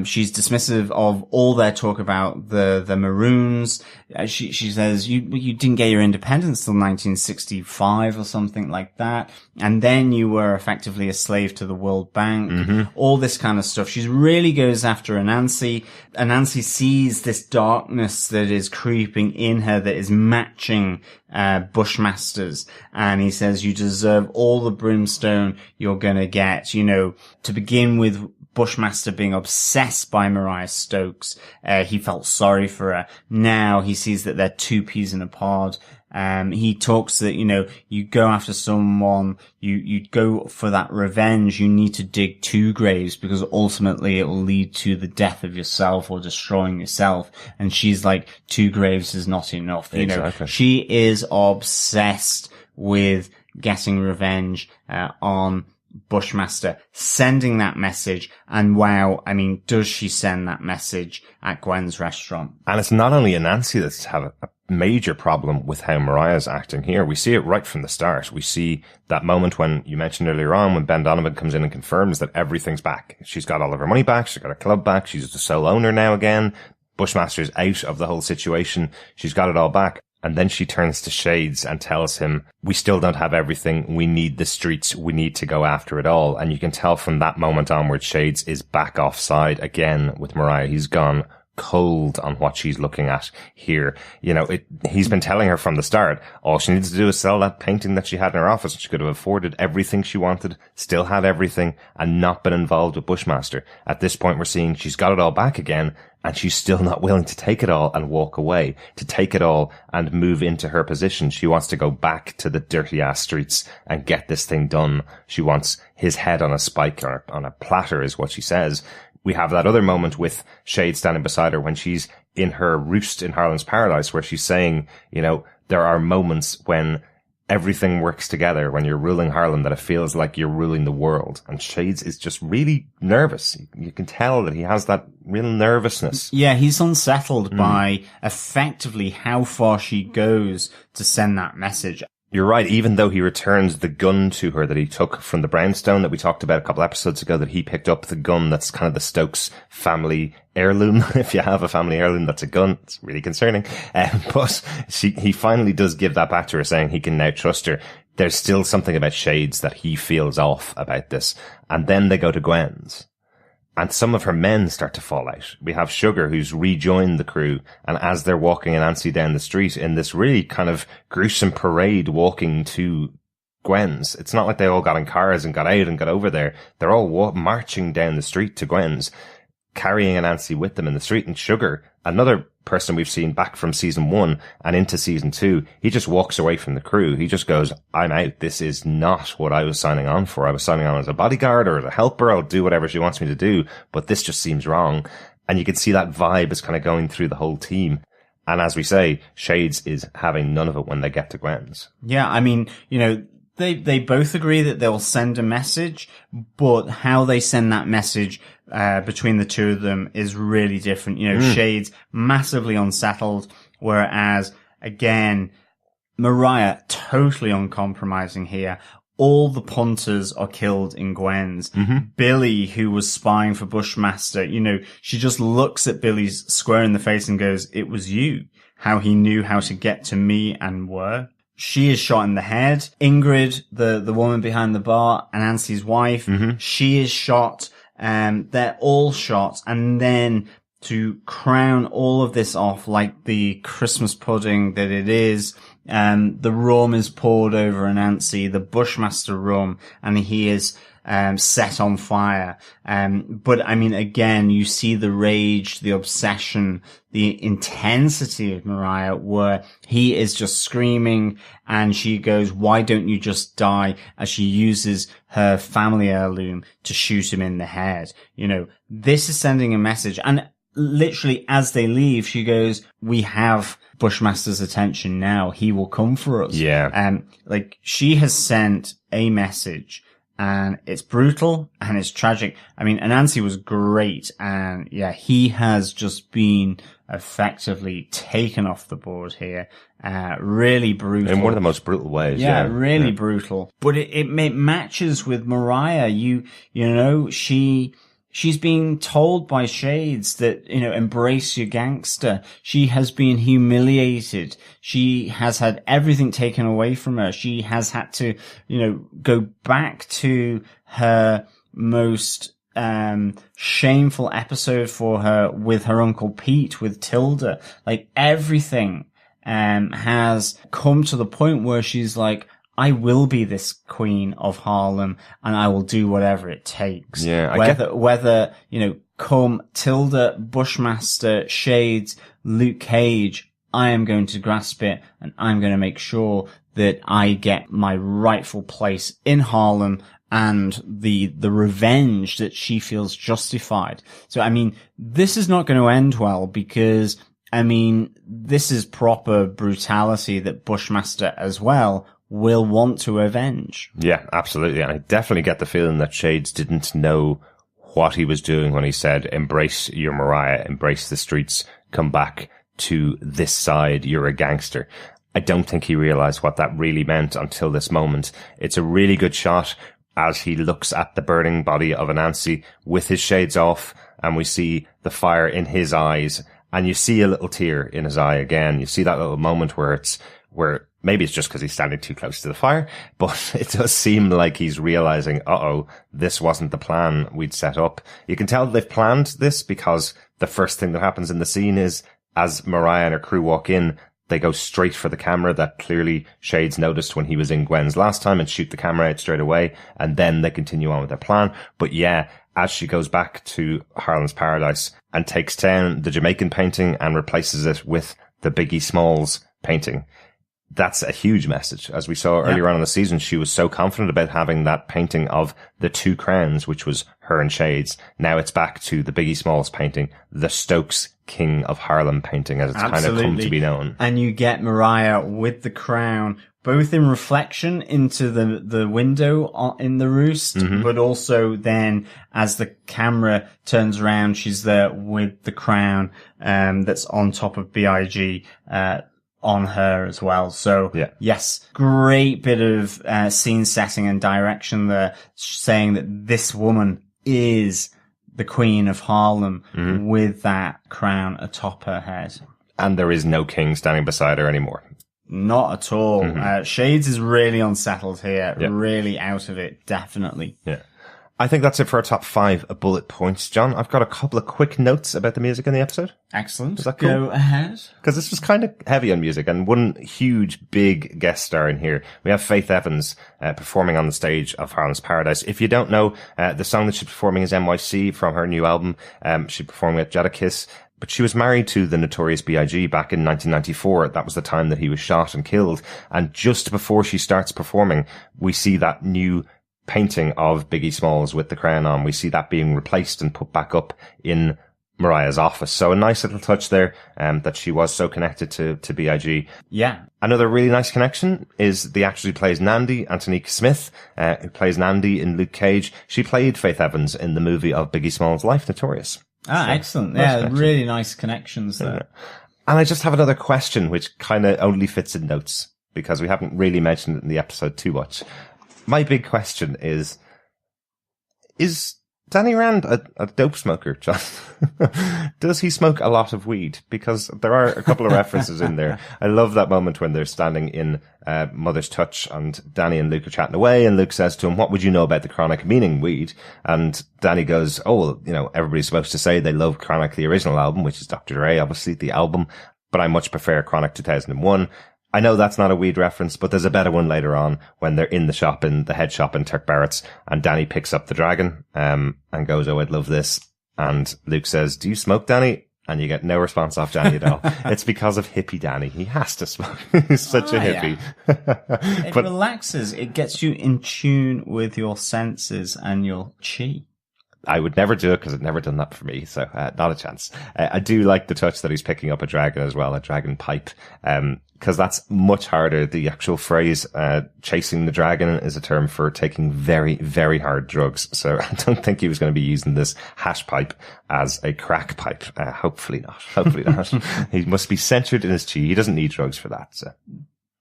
She's dismissive of all their talk about the Maroons. She says, you didn't get your independence till 1965 or something like that. And then you were effectively a slave to the World Bank. All this kind of stuff. She really goes after Anansi. Anansi sees this darkness that is creeping in her that is matching Bushmaster's, and he says, you deserve all the brimstone you're gonna get. You know, to begin with, Bushmaster being obsessed by Mariah Stokes, he felt sorry for her. Now he sees that they're two peas in a pod. He talks that, you know, you go after someone, you go for that revenge, you need to dig 2 graves, because ultimately it will lead to the death of yourself or destroying yourself. And she's like, 2 graves is not enough. You know, she is obsessed with getting revenge, on Bushmaster, sending that message. And wow, I mean, does she send that message at Gwen's restaurant? And it's not only Anansi that's had a major problem with how Mariah's acting here. We see it right from the start. We see that moment when you mentioned earlier on, when Ben Donovan comes in and confirms that everything's back. She's got all of her money back. She's got her club back. She's the sole owner now again. Bushmaster's out of the whole situation. She's got it all back. And then she turns to Shades and tells him, we still don't have everything. We need the streets. We need to go after it all. And you can tell from that moment onward, Shades is back offside again with Mariah. He's gone cold on what she's looking at here. You know, he's been telling her from the start, all she needs to do is sell that painting that she had in her office. She could have afforded everything she wanted, still had everything, and not been involved with Bushmaster. At this point, we're seeing she's got it all back again, and she's still not willing to take it all and walk away, to take it all and move into her position. She wants to go back to the dirty ass streets and get this thing done. She wants his head on a spike, or on a platter is what she says. We have that other moment with Shade standing beside her when she's in her roost in Harlem's Paradise, where she's saying, you know, there are moments when everything works together, when you're ruling Harlem, that it feels like you're ruling the world. And Shades is just really nervous. You can tell that he has that real nervousness. Yeah, he's unsettled by effectively how far she goes to send that message. You're right. Even though he returns the gun to her that he took from the brownstone that we talked about a couple episodes ago, that he picked up the gun that's kind of the Stokes family heirloom. If you have a family heirloom that's a gun, it's really concerning. But he finally does give that back to her, saying he can now trust her. There's still something about Shades that he feels off about this. And then they go to Gwen's. And some of her men start to fall out. We have Sugar, who's rejoined the crew, and as they're walking Anansi down the street in this really kind of gruesome parade walking to Gwen's, it's not like they all got in cars and got out and got over there. They're all marching down the street to Gwen's, carrying Anansi with them in the street. And Sugar, another person we've seen back from season 1 and into season 2. He just walks away from the crew. He just goes, I'm out. This is not what I was signing on for. I was signing on as a bodyguard or as a helper. I'll do whatever she wants me to do, but this just seems wrong. And you can see that vibe is kind of going through the whole team. And as we say, Shades is having none of it when they get to Gwen's. Yeah, I mean, you know, they both agree that they'll send a message, but how they send that message between the two of them is really different. You know, Shades massively unsettled, whereas again, Mariah totally uncompromising here. All the punters are killed in Gwen's. Billy, who was spying for Bushmaster, you know, she just looks at Billy square in the face and goes, it was you. How he knew how to get to me and where. She is shot in the head. Ingrid, the woman behind the bar, Anansi's wife, she is shot. They're all shot. And then to crown all of this off like the Christmas pudding that it is, the rum is poured over Anansi, the Bushmaster rum, and he is set on fire. But I mean, again, you see the rage, the obsession, the intensity of Mariah, where he is just screaming and she goes, why don't you just die? As she uses her family heirloom to shoot him in the head. You know, this is sending a message. And literally as they leave, she goes, we have Bushmaster's attention now. He will come for us. Yeah. Like she has sent a message. And it's brutal and it's tragic. I mean, Anansi was great. And yeah, he has just been effectively taken off the board here. Really brutal. In one of the most brutal ways. Yeah, really brutal. But it matches with Mariah. You know, she's being told by Shades that, you know, embrace your gangster. She has been humiliated. She has had everything taken away from her. She has had to, you know, go back to her most shameful episode for her with her Uncle Pete, with Tilda. Like everything has come to the point where she's like, I will be this queen of Harlem and I will do whatever it takes. Yeah, whether, you know, come Tilda, Bushmaster, Shades, Luke Cage, I am going to grasp it and I'm going to make sure that I get my rightful place in Harlem and the revenge that she feels justified. So, I mean, this is not going to end well because, I mean, this is proper brutality that Bushmaster as well will want to avenge. Yeah, absolutely. And I definitely get the feeling that Shades didn't know what he was doing when he said, embrace your Mariah, embrace the streets, come back to this side, you're a gangster. I don't think he realized what that really meant until this moment. It's a really good shot as he looks at the burning body of Anansi with his shades off, and we see the fire in his eyes, and you see a little tear in his eye again. You see that little moment where maybe it's just because he's standing too close to the fire, but it does seem like he's realizing, this wasn't the plan we'd set up. You can tell they've planned this because the first thing that happens in the scene is as Mariah and her crew walk in, they go straight for the camera that clearly Shades noticed when he was in Gwen's last time and shoot the camera out straight away. And then they continue on with their plan. But yeah, as she goes back to Harlem's Paradise and takes down the Jamaican painting and replaces it with the Biggie Smalls painting, that's a huge message. As we saw earlier on in the season, she was so confident about having that painting of the two crowns, which was her and Shades. Now it's back to the Biggie Smalls painting, the Stokes King of Harlem painting, as it's kind of come to be known. And you get Mariah with the crown, both in reflection into the window in the roost, but also then as the camera turns around, she's there with the crown, that's on top of B.I.G., on her as well. So yes, great bit of scene setting and direction there, saying that this woman is the queen of Harlem with that crown atop her head. And there is no king standing beside her anymore. Not at all. Shades is really unsettled here, really out of it, definitely. Yeah. I think that's it for our top 5 bullet points. John, I've got a couple of quick notes about the music in the episode. Excellent. Is that cool? Go ahead. Because this was kind of heavy on music, and one huge, big guest star in here. We have Faith Evans performing on the stage of Harlem's Paradise. If you don't know, the song that she's performing is NYC from her new album. She's performing at Jadakiss. but she was married to the notorious B.I.G. back in 1994. That was the time that he was shot and killed. And just before she starts performing, we see that new painting of Biggie Smalls with the crown on. We see that being replaced and put back up in Mariah's office. So a nice little touch there, that she was so connected to B.I.G. Yeah. Another really nice connection is the actress who plays Nandi, Antonique Smith, who plays Nandi in Luke Cage. She played Faith Evans in the movie of Biggie Smalls' life, Notorious. Ah, so, excellent. Nice connection. Really nice connections there. Yeah. And I just have another question, which kind of only fits in notes because we haven't really mentioned it in the episode too much. My big question is Danny Rand a dope smoker, John? Does he smoke a lot of weed? Because there are a couple of references in there. I love that moment when they're standing in Mother's Touch and Danny and Luke are chatting away, and Luke says to him, "What would you know about the Chronic?" meaning weed. And Danny goes, "Oh, well, you know, everybody's supposed to say they love Chronic, the original album," which is Dr. Dre, obviously, the album, "but I much prefer Chronic 2001. I know that's not a weed reference, but there's a better one later on when they're in the shop, in the head shop in Turk Barrett's, and Danny picks up the dragon, and goes, "Oh, I'd love this." And Luke says, "Do you smoke, Danny?" And you get no response off Danny at all. It's because of hippie Danny. He has to smoke. He's such a hippie. Yeah. It relaxes. It gets you in tune with your senses and your chi. I would never do it because it's never done that for me, so not a chance. I do like the touch that he's picking up a dragon as well, a dragon pipe, because that's much harder. The actual phrase chasing the dragon is a term for taking very, very hard drugs, so I don't think he was going to be using this hash pipe as a crack pipe. Hopefully not. Hopefully not. He must be centered in his chi. He doesn't need drugs for that, so.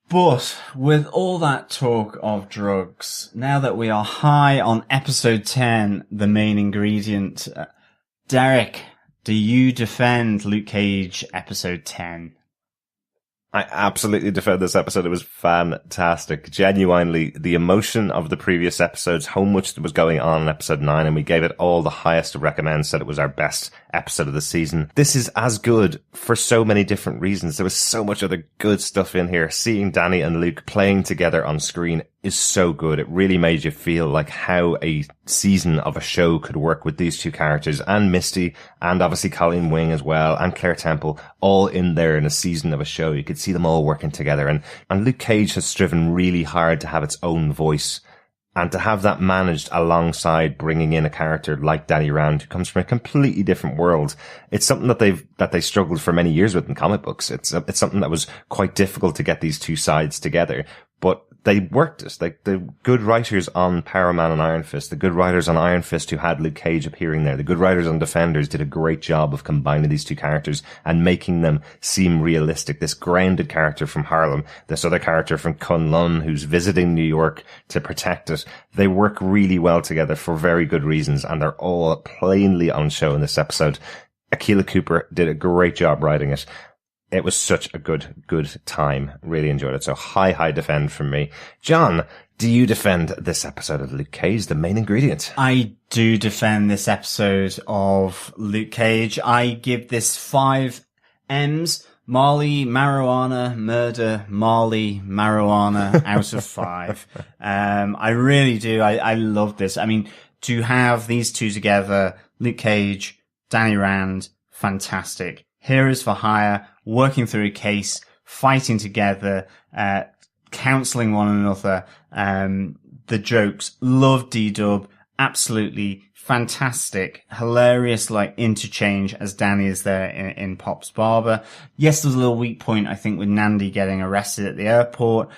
But with all that talk of drugs, now that we are high on episode 10, the main ingredient, Derek, do you defend Luke Cage episode 10? I absolutely defend this episode. It was fantastic. Genuinely, the emotion of the previous episodes, how much was going on in episode 9, and we gave it all the highest of recommends, said it was our best episode of the season. This is as good for so many different reasons. There was so much other good stuff in here. Seeing Danny and Luke playing together on screen is so good. It really made you feel like how a season of a show could work with these two characters, and Misty, and obviously Colleen Wing as well, and Claire Temple, all in there in a season of a show. You could see them all working together, and Luke Cage has striven really hard to have its own voice, and to have that managed alongside bringing in a character like Danny Rand, who comes from a completely different world. It's something that they struggled for many years with in comic books. It's something that was quite difficult to get these two sides together, but they worked it. Like the good writers on Power Man and Iron Fist, the good writers on Iron Fist who had Luke Cage appearing there, the good writers on Defenders did a great job of combining these two characters and making them seem realistic. This grounded character from Harlem, this other character from Kunlun who's visiting New York to protect it. They work really well together for very good reasons, and they're all plainly on show in this episode. Akela Cooper did a great job writing it. It was such a good time. Really enjoyed it. So high defend from me. John, do you defend this episode of Luke Cage, the main ingredient? I do defend this episode of Luke Cage. I give this 5 M's. Marley, marijuana, murder, Marley, marijuana out of 5. I really do. I love this. I mean, to have these two together, Luke Cage, Danny Rand, fantastic. Heroes for hire, working through a case, fighting together, counseling one another, the jokes, love D-Dub, absolutely fantastic, hilarious, like, interchange as Danny is there in Pop's Barber. Yes, there's a little weak point, I think, with Nandi getting arrested at the airport,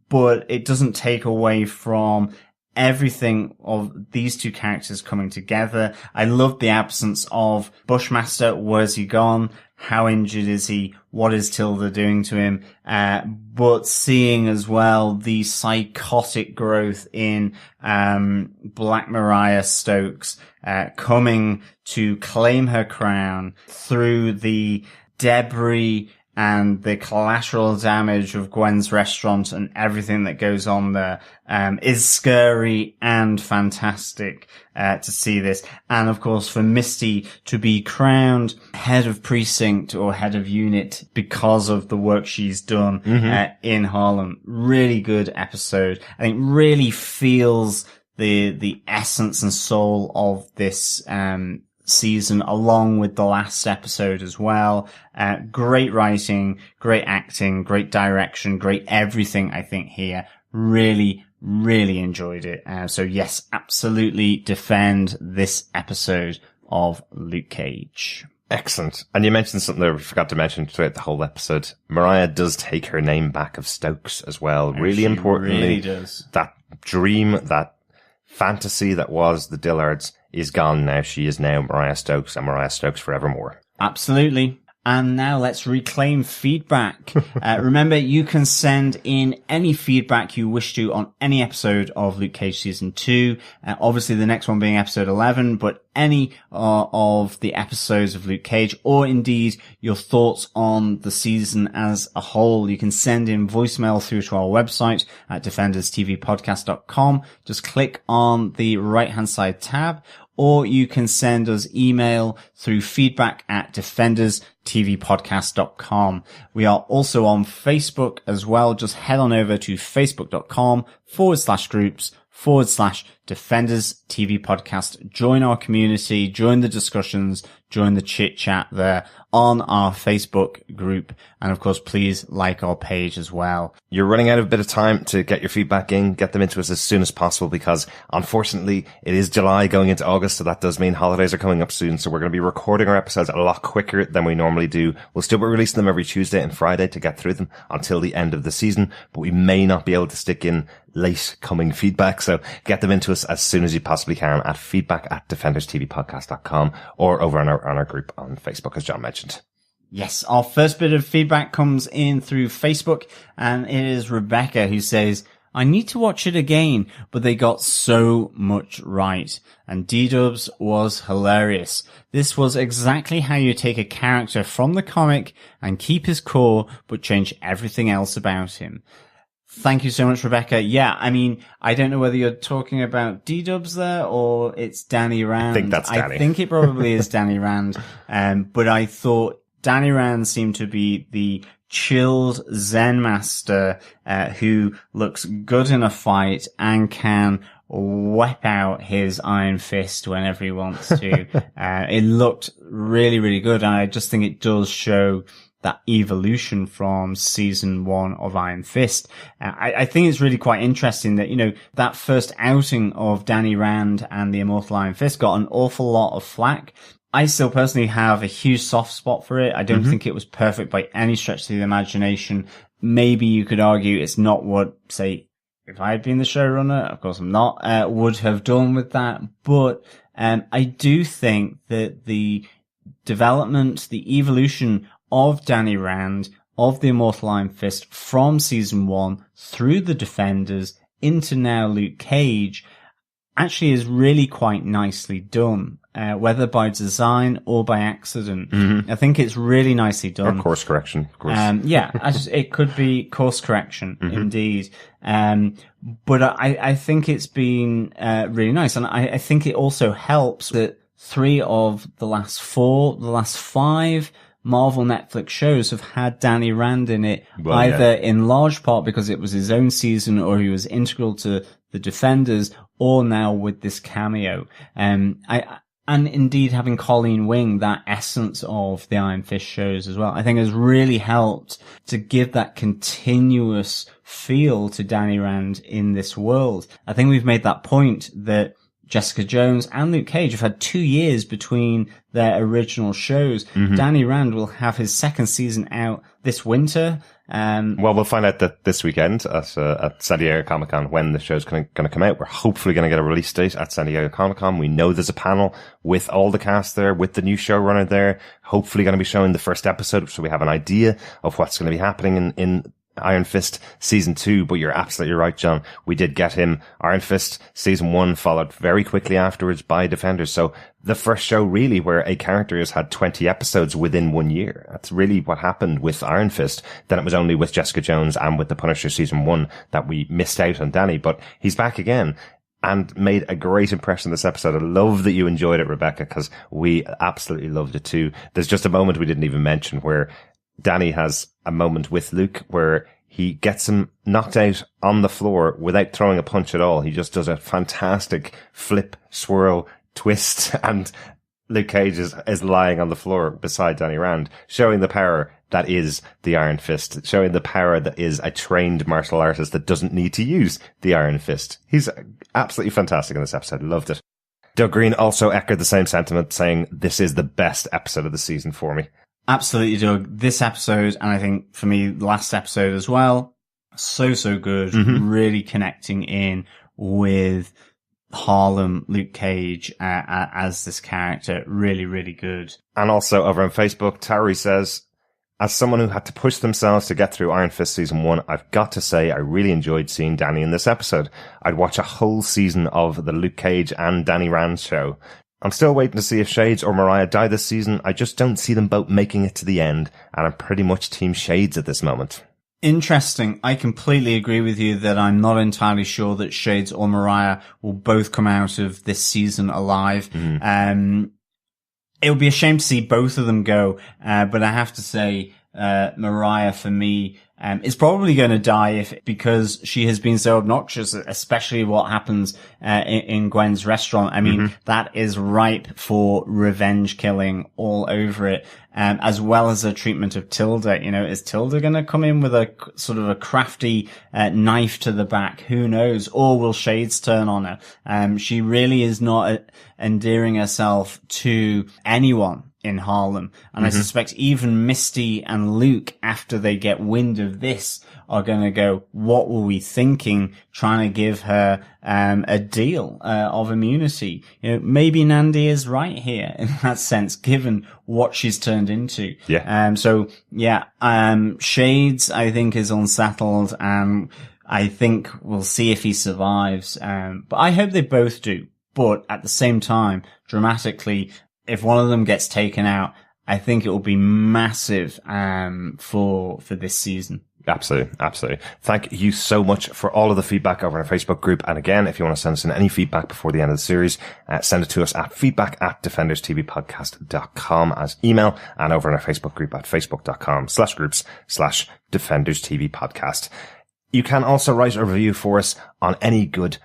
but it doesn't take away from everything of these two characters coming together. I love the absence of Bushmaster. Where's he gone? How injured is he? What is Tilda doing to him? But seeing as well the psychotic growth in Black Mariah Stokes coming to claim her crown through the debris and the collateral damage of Gwen's restaurant and everything that goes on there, is scary and fantastic, to see this. And of course, for Misty to be crowned head of precinct or head of unit because of the work she's done, in Harlem. Really good episode. I think really feels the essence and soul of this, season along with the last episode as well. Great writing, great acting, great direction, great everything, I think, here. Really, really enjoyed it. So yes, absolutely defend this episode of Luke Cage. Excellent. And you mentioned something that we forgot to mention throughout the whole episode. Mariah does take her name back of Stokes as well. Really importantly, really does. That dream, that fantasy that was the Dillards is gone now. She is now Mariah Stokes, and Mariah Stokes forevermore. Absolutely. And now let's reclaim feedback. Remember, you can send in any feedback you wish to on any episode of Luke Cage Season 2. Obviously, the next one being episode 11, but any of the episodes of Luke Cage, or indeed your thoughts on the season as a whole. You can send in voicemail through to our website at defenderstvpodcast.com. Just click on the right-hand side tab, or you can send us email through feedback at defenderstvpodcast.com. We are also on Facebook as well. Just head on over to facebook.com/groups/Defenders TV Podcast. Join our community, join the discussions, join the chit chat there on our Facebook group. And of course, please like our page as well. You're running out of a bit of time to get your feedback in, get them into us as soon as possible, because unfortunately it is July going into August. So that does mean holidays are coming up soon. So we're going to be recording our episodes a lot quicker than we normally do. We'll still be releasing them every Tuesday and Friday to get through them until the end of the season, but we may not be able to stick in late coming feedback. So get them into us as soon as you possibly can at feedback@defenderstvpodcast.com or over on our group on Facebook, as John mentioned. Yes, our first bit of feedback comes in through Facebook, and it is Rebecca who says, I need to watch it again, but they got so much right. And D-Dubs was hilarious. This was exactly how you take a character from the comic and keep his core, but change everything else about him. Thank you so much, Rebecca. Yeah, I mean, I don't know whether you're talking about D-Dubs there or it's Danny Rand. I think that's Danny. I think it probably is Danny Rand. But I thought Danny Rand seemed to be the chilled Zen master, who looks good in a fight and can whip out his iron fist whenever he wants to. It looked really, really good. And I just think it does show that evolution from season 1 of Iron Fist. I think it's really quite interesting that, you know, that first outing of Danny Rand and the Immortal Iron Fist got an awful lot of flack. I still personally have a huge soft spot for it. I don't think it was perfect by any stretch of the imagination. Maybe you could argue it's not what, say, if I had been the showrunner, of course I'm not, would have done with that. But I do think that the development, the evolution of Danny Rand, of the Immortal Iron Fist from season 1 through the Defenders into now Luke Cage actually is really quite nicely done, whether by design or by accident. I think it's really nicely done. Or course correction, of course. Yeah, it could be course correction, indeed. But I think it's been really nice. And I think it also helps that 3 of the last 5 Marvel Netflix shows have had Danny Rand in it, either in large part because it was his own season or he was integral to the Defenders, or now with this cameo. And indeed having Colleen Wing, that essence of the Iron Fist shows as well, I think has really helped to give that continuous feel to Danny Rand in this world. I think we've made that point that Jessica Jones and Luke Cage have had 2 years between their original shows. Danny Rand will have his second season out this winter. Well, we'll find out that this weekend at San Diego Comic-Con when the show's going to come out. We're hopefully going to get a release date at San Diego Comic-Con. We know there's a panel with all the cast there, with the new showrunner there. Hopefully going to be showing the first episode, so we have an idea of what's going to be happening in Iron Fist season 2, but you're absolutely right, John. We did get him. Iron Fist season 1 followed very quickly afterwards by Defenders. So the first show really where a character has had 20 episodes within 1 year. That's really what happened with Iron Fist. Then it was only with Jessica Jones and with The Punisher season 1 that we missed out on Danny, but he's back again and made a great impression this episode. I love that you enjoyed it, Rebecca, because we absolutely loved it too. There's just a moment we didn't even mention where Danny has a moment with Luke where he gets him knocked out on the floor without throwing a punch at all. He just does a fantastic flip, swirl, twist, and Luke Cage is lying on the floor beside Danny Rand, showing the power that is the Iron Fist, showing the power that is a trained martial artist that doesn't need to use the Iron Fist. He's absolutely fantastic in this episode. Loved it. Doug Green also echoed the same sentiment, saying this is the best episode of the season for me. Absolutely, Doug. This episode, and I think for me, the last episode as well, so good. Really connecting in with Harlem, Luke Cage, as this character. Really good. And also over on Facebook, Tari says, as someone who had to push themselves to get through Iron Fist Season 1, I've got to say I really enjoyed seeing Danny in this episode. I'd watch a whole season of the Luke Cage and Danny Rand show. I'm still waiting to see if Shades or Mariah die this season. I just don't see them both making it to the end, and I'm pretty much Team Shades at this moment. Interesting. I completely agree with you that I'm not entirely sure that Shades or Mariah will both come out of this season alive. It would be a shame to see both of them go, but I have to say, Mariah for me, is probably going to die because she has been so obnoxious, especially what happens, in Gwen's restaurant. I mean, that is ripe for revenge killing all over it. As well as a treatment of Tilda. You know, is Tilda going to come in with a sort of a crafty, knife to the back? Who knows? Or will Shades turn on her? She really is not endearing herself to anyone in Harlem. And I suspect even Misty and Luke, after they get wind of this, are going to go, what were we thinking, trying to give her a deal of immunity? You know, maybe Nandi is right here in that sense, given what she's turned into. Yeah. Shades, I think, is unsettled, and I think we'll see if he survives. But I hope they both do. But at the same time, dramatically, if one of them gets taken out, I think it will be massive for this season. Absolutely. Thank you so much for all of the feedback over on our Facebook group. And again, if you want to send us in any feedback before the end of the series, send it to us at feedback@defenderstvpodcast.com as email, and over on our Facebook group at facebook.com/groups/defenderstvpodcast. You can also write a review for us on any good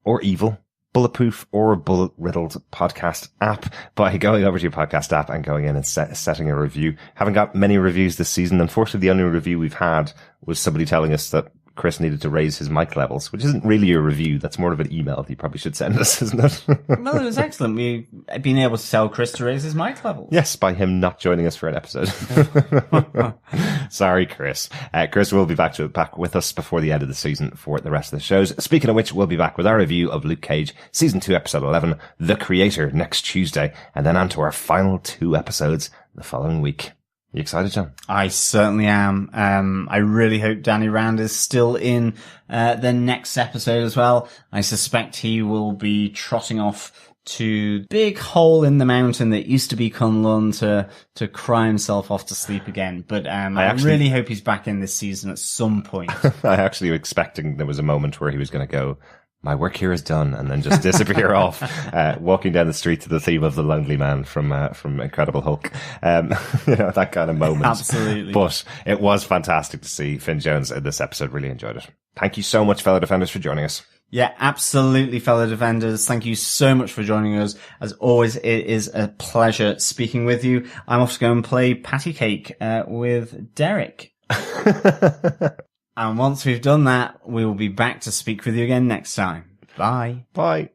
or evil, bulletproof or bullet-riddled podcast app by going over to your podcast app and going in and setting a review. Haven't got many reviews this season. Unfortunately, the only review we've had was somebody telling us that Chris needed to raise his mic levels, which isn't really a review. That's more of an email that you probably should send us, isn't it? Well, it was excellent. We've been able to tell Chris to raise his mic levels. Yes, by him not joining us for an episode. Sorry, Chris. Chris will be back with us before the end of the season for the rest of the shows. Speaking of which, we'll be back with our review of Luke Cage, Season 2, Episode 11, The Creator, next Tuesday, and then on to our final 2 episodes the following week. You excited, John? I certainly am. I really hope Danny Rand is still in the next episode as well. I suspect he will be trotting off to big hole in the mountain that used to be Kunlun to cry himself off to sleep again. But I really hope he's back in this season at some point. I actually was expecting there was a moment where he was going to go, my work here is done, and then just disappear off, walking down the street to the theme of The Lonely Man from Incredible Hulk. That kind of moment. Absolutely. But it was fantastic to see Finn Jones in this episode. Really enjoyed it. Thank you so much, fellow defenders, for joining us. Yeah, absolutely, fellow defenders. Thank you so much for joining us. As always, it is a pleasure speaking with you. I'm off to go and play patty cake with Derek. And once we've done that, we will be back to speak with you again next time. Bye. Bye.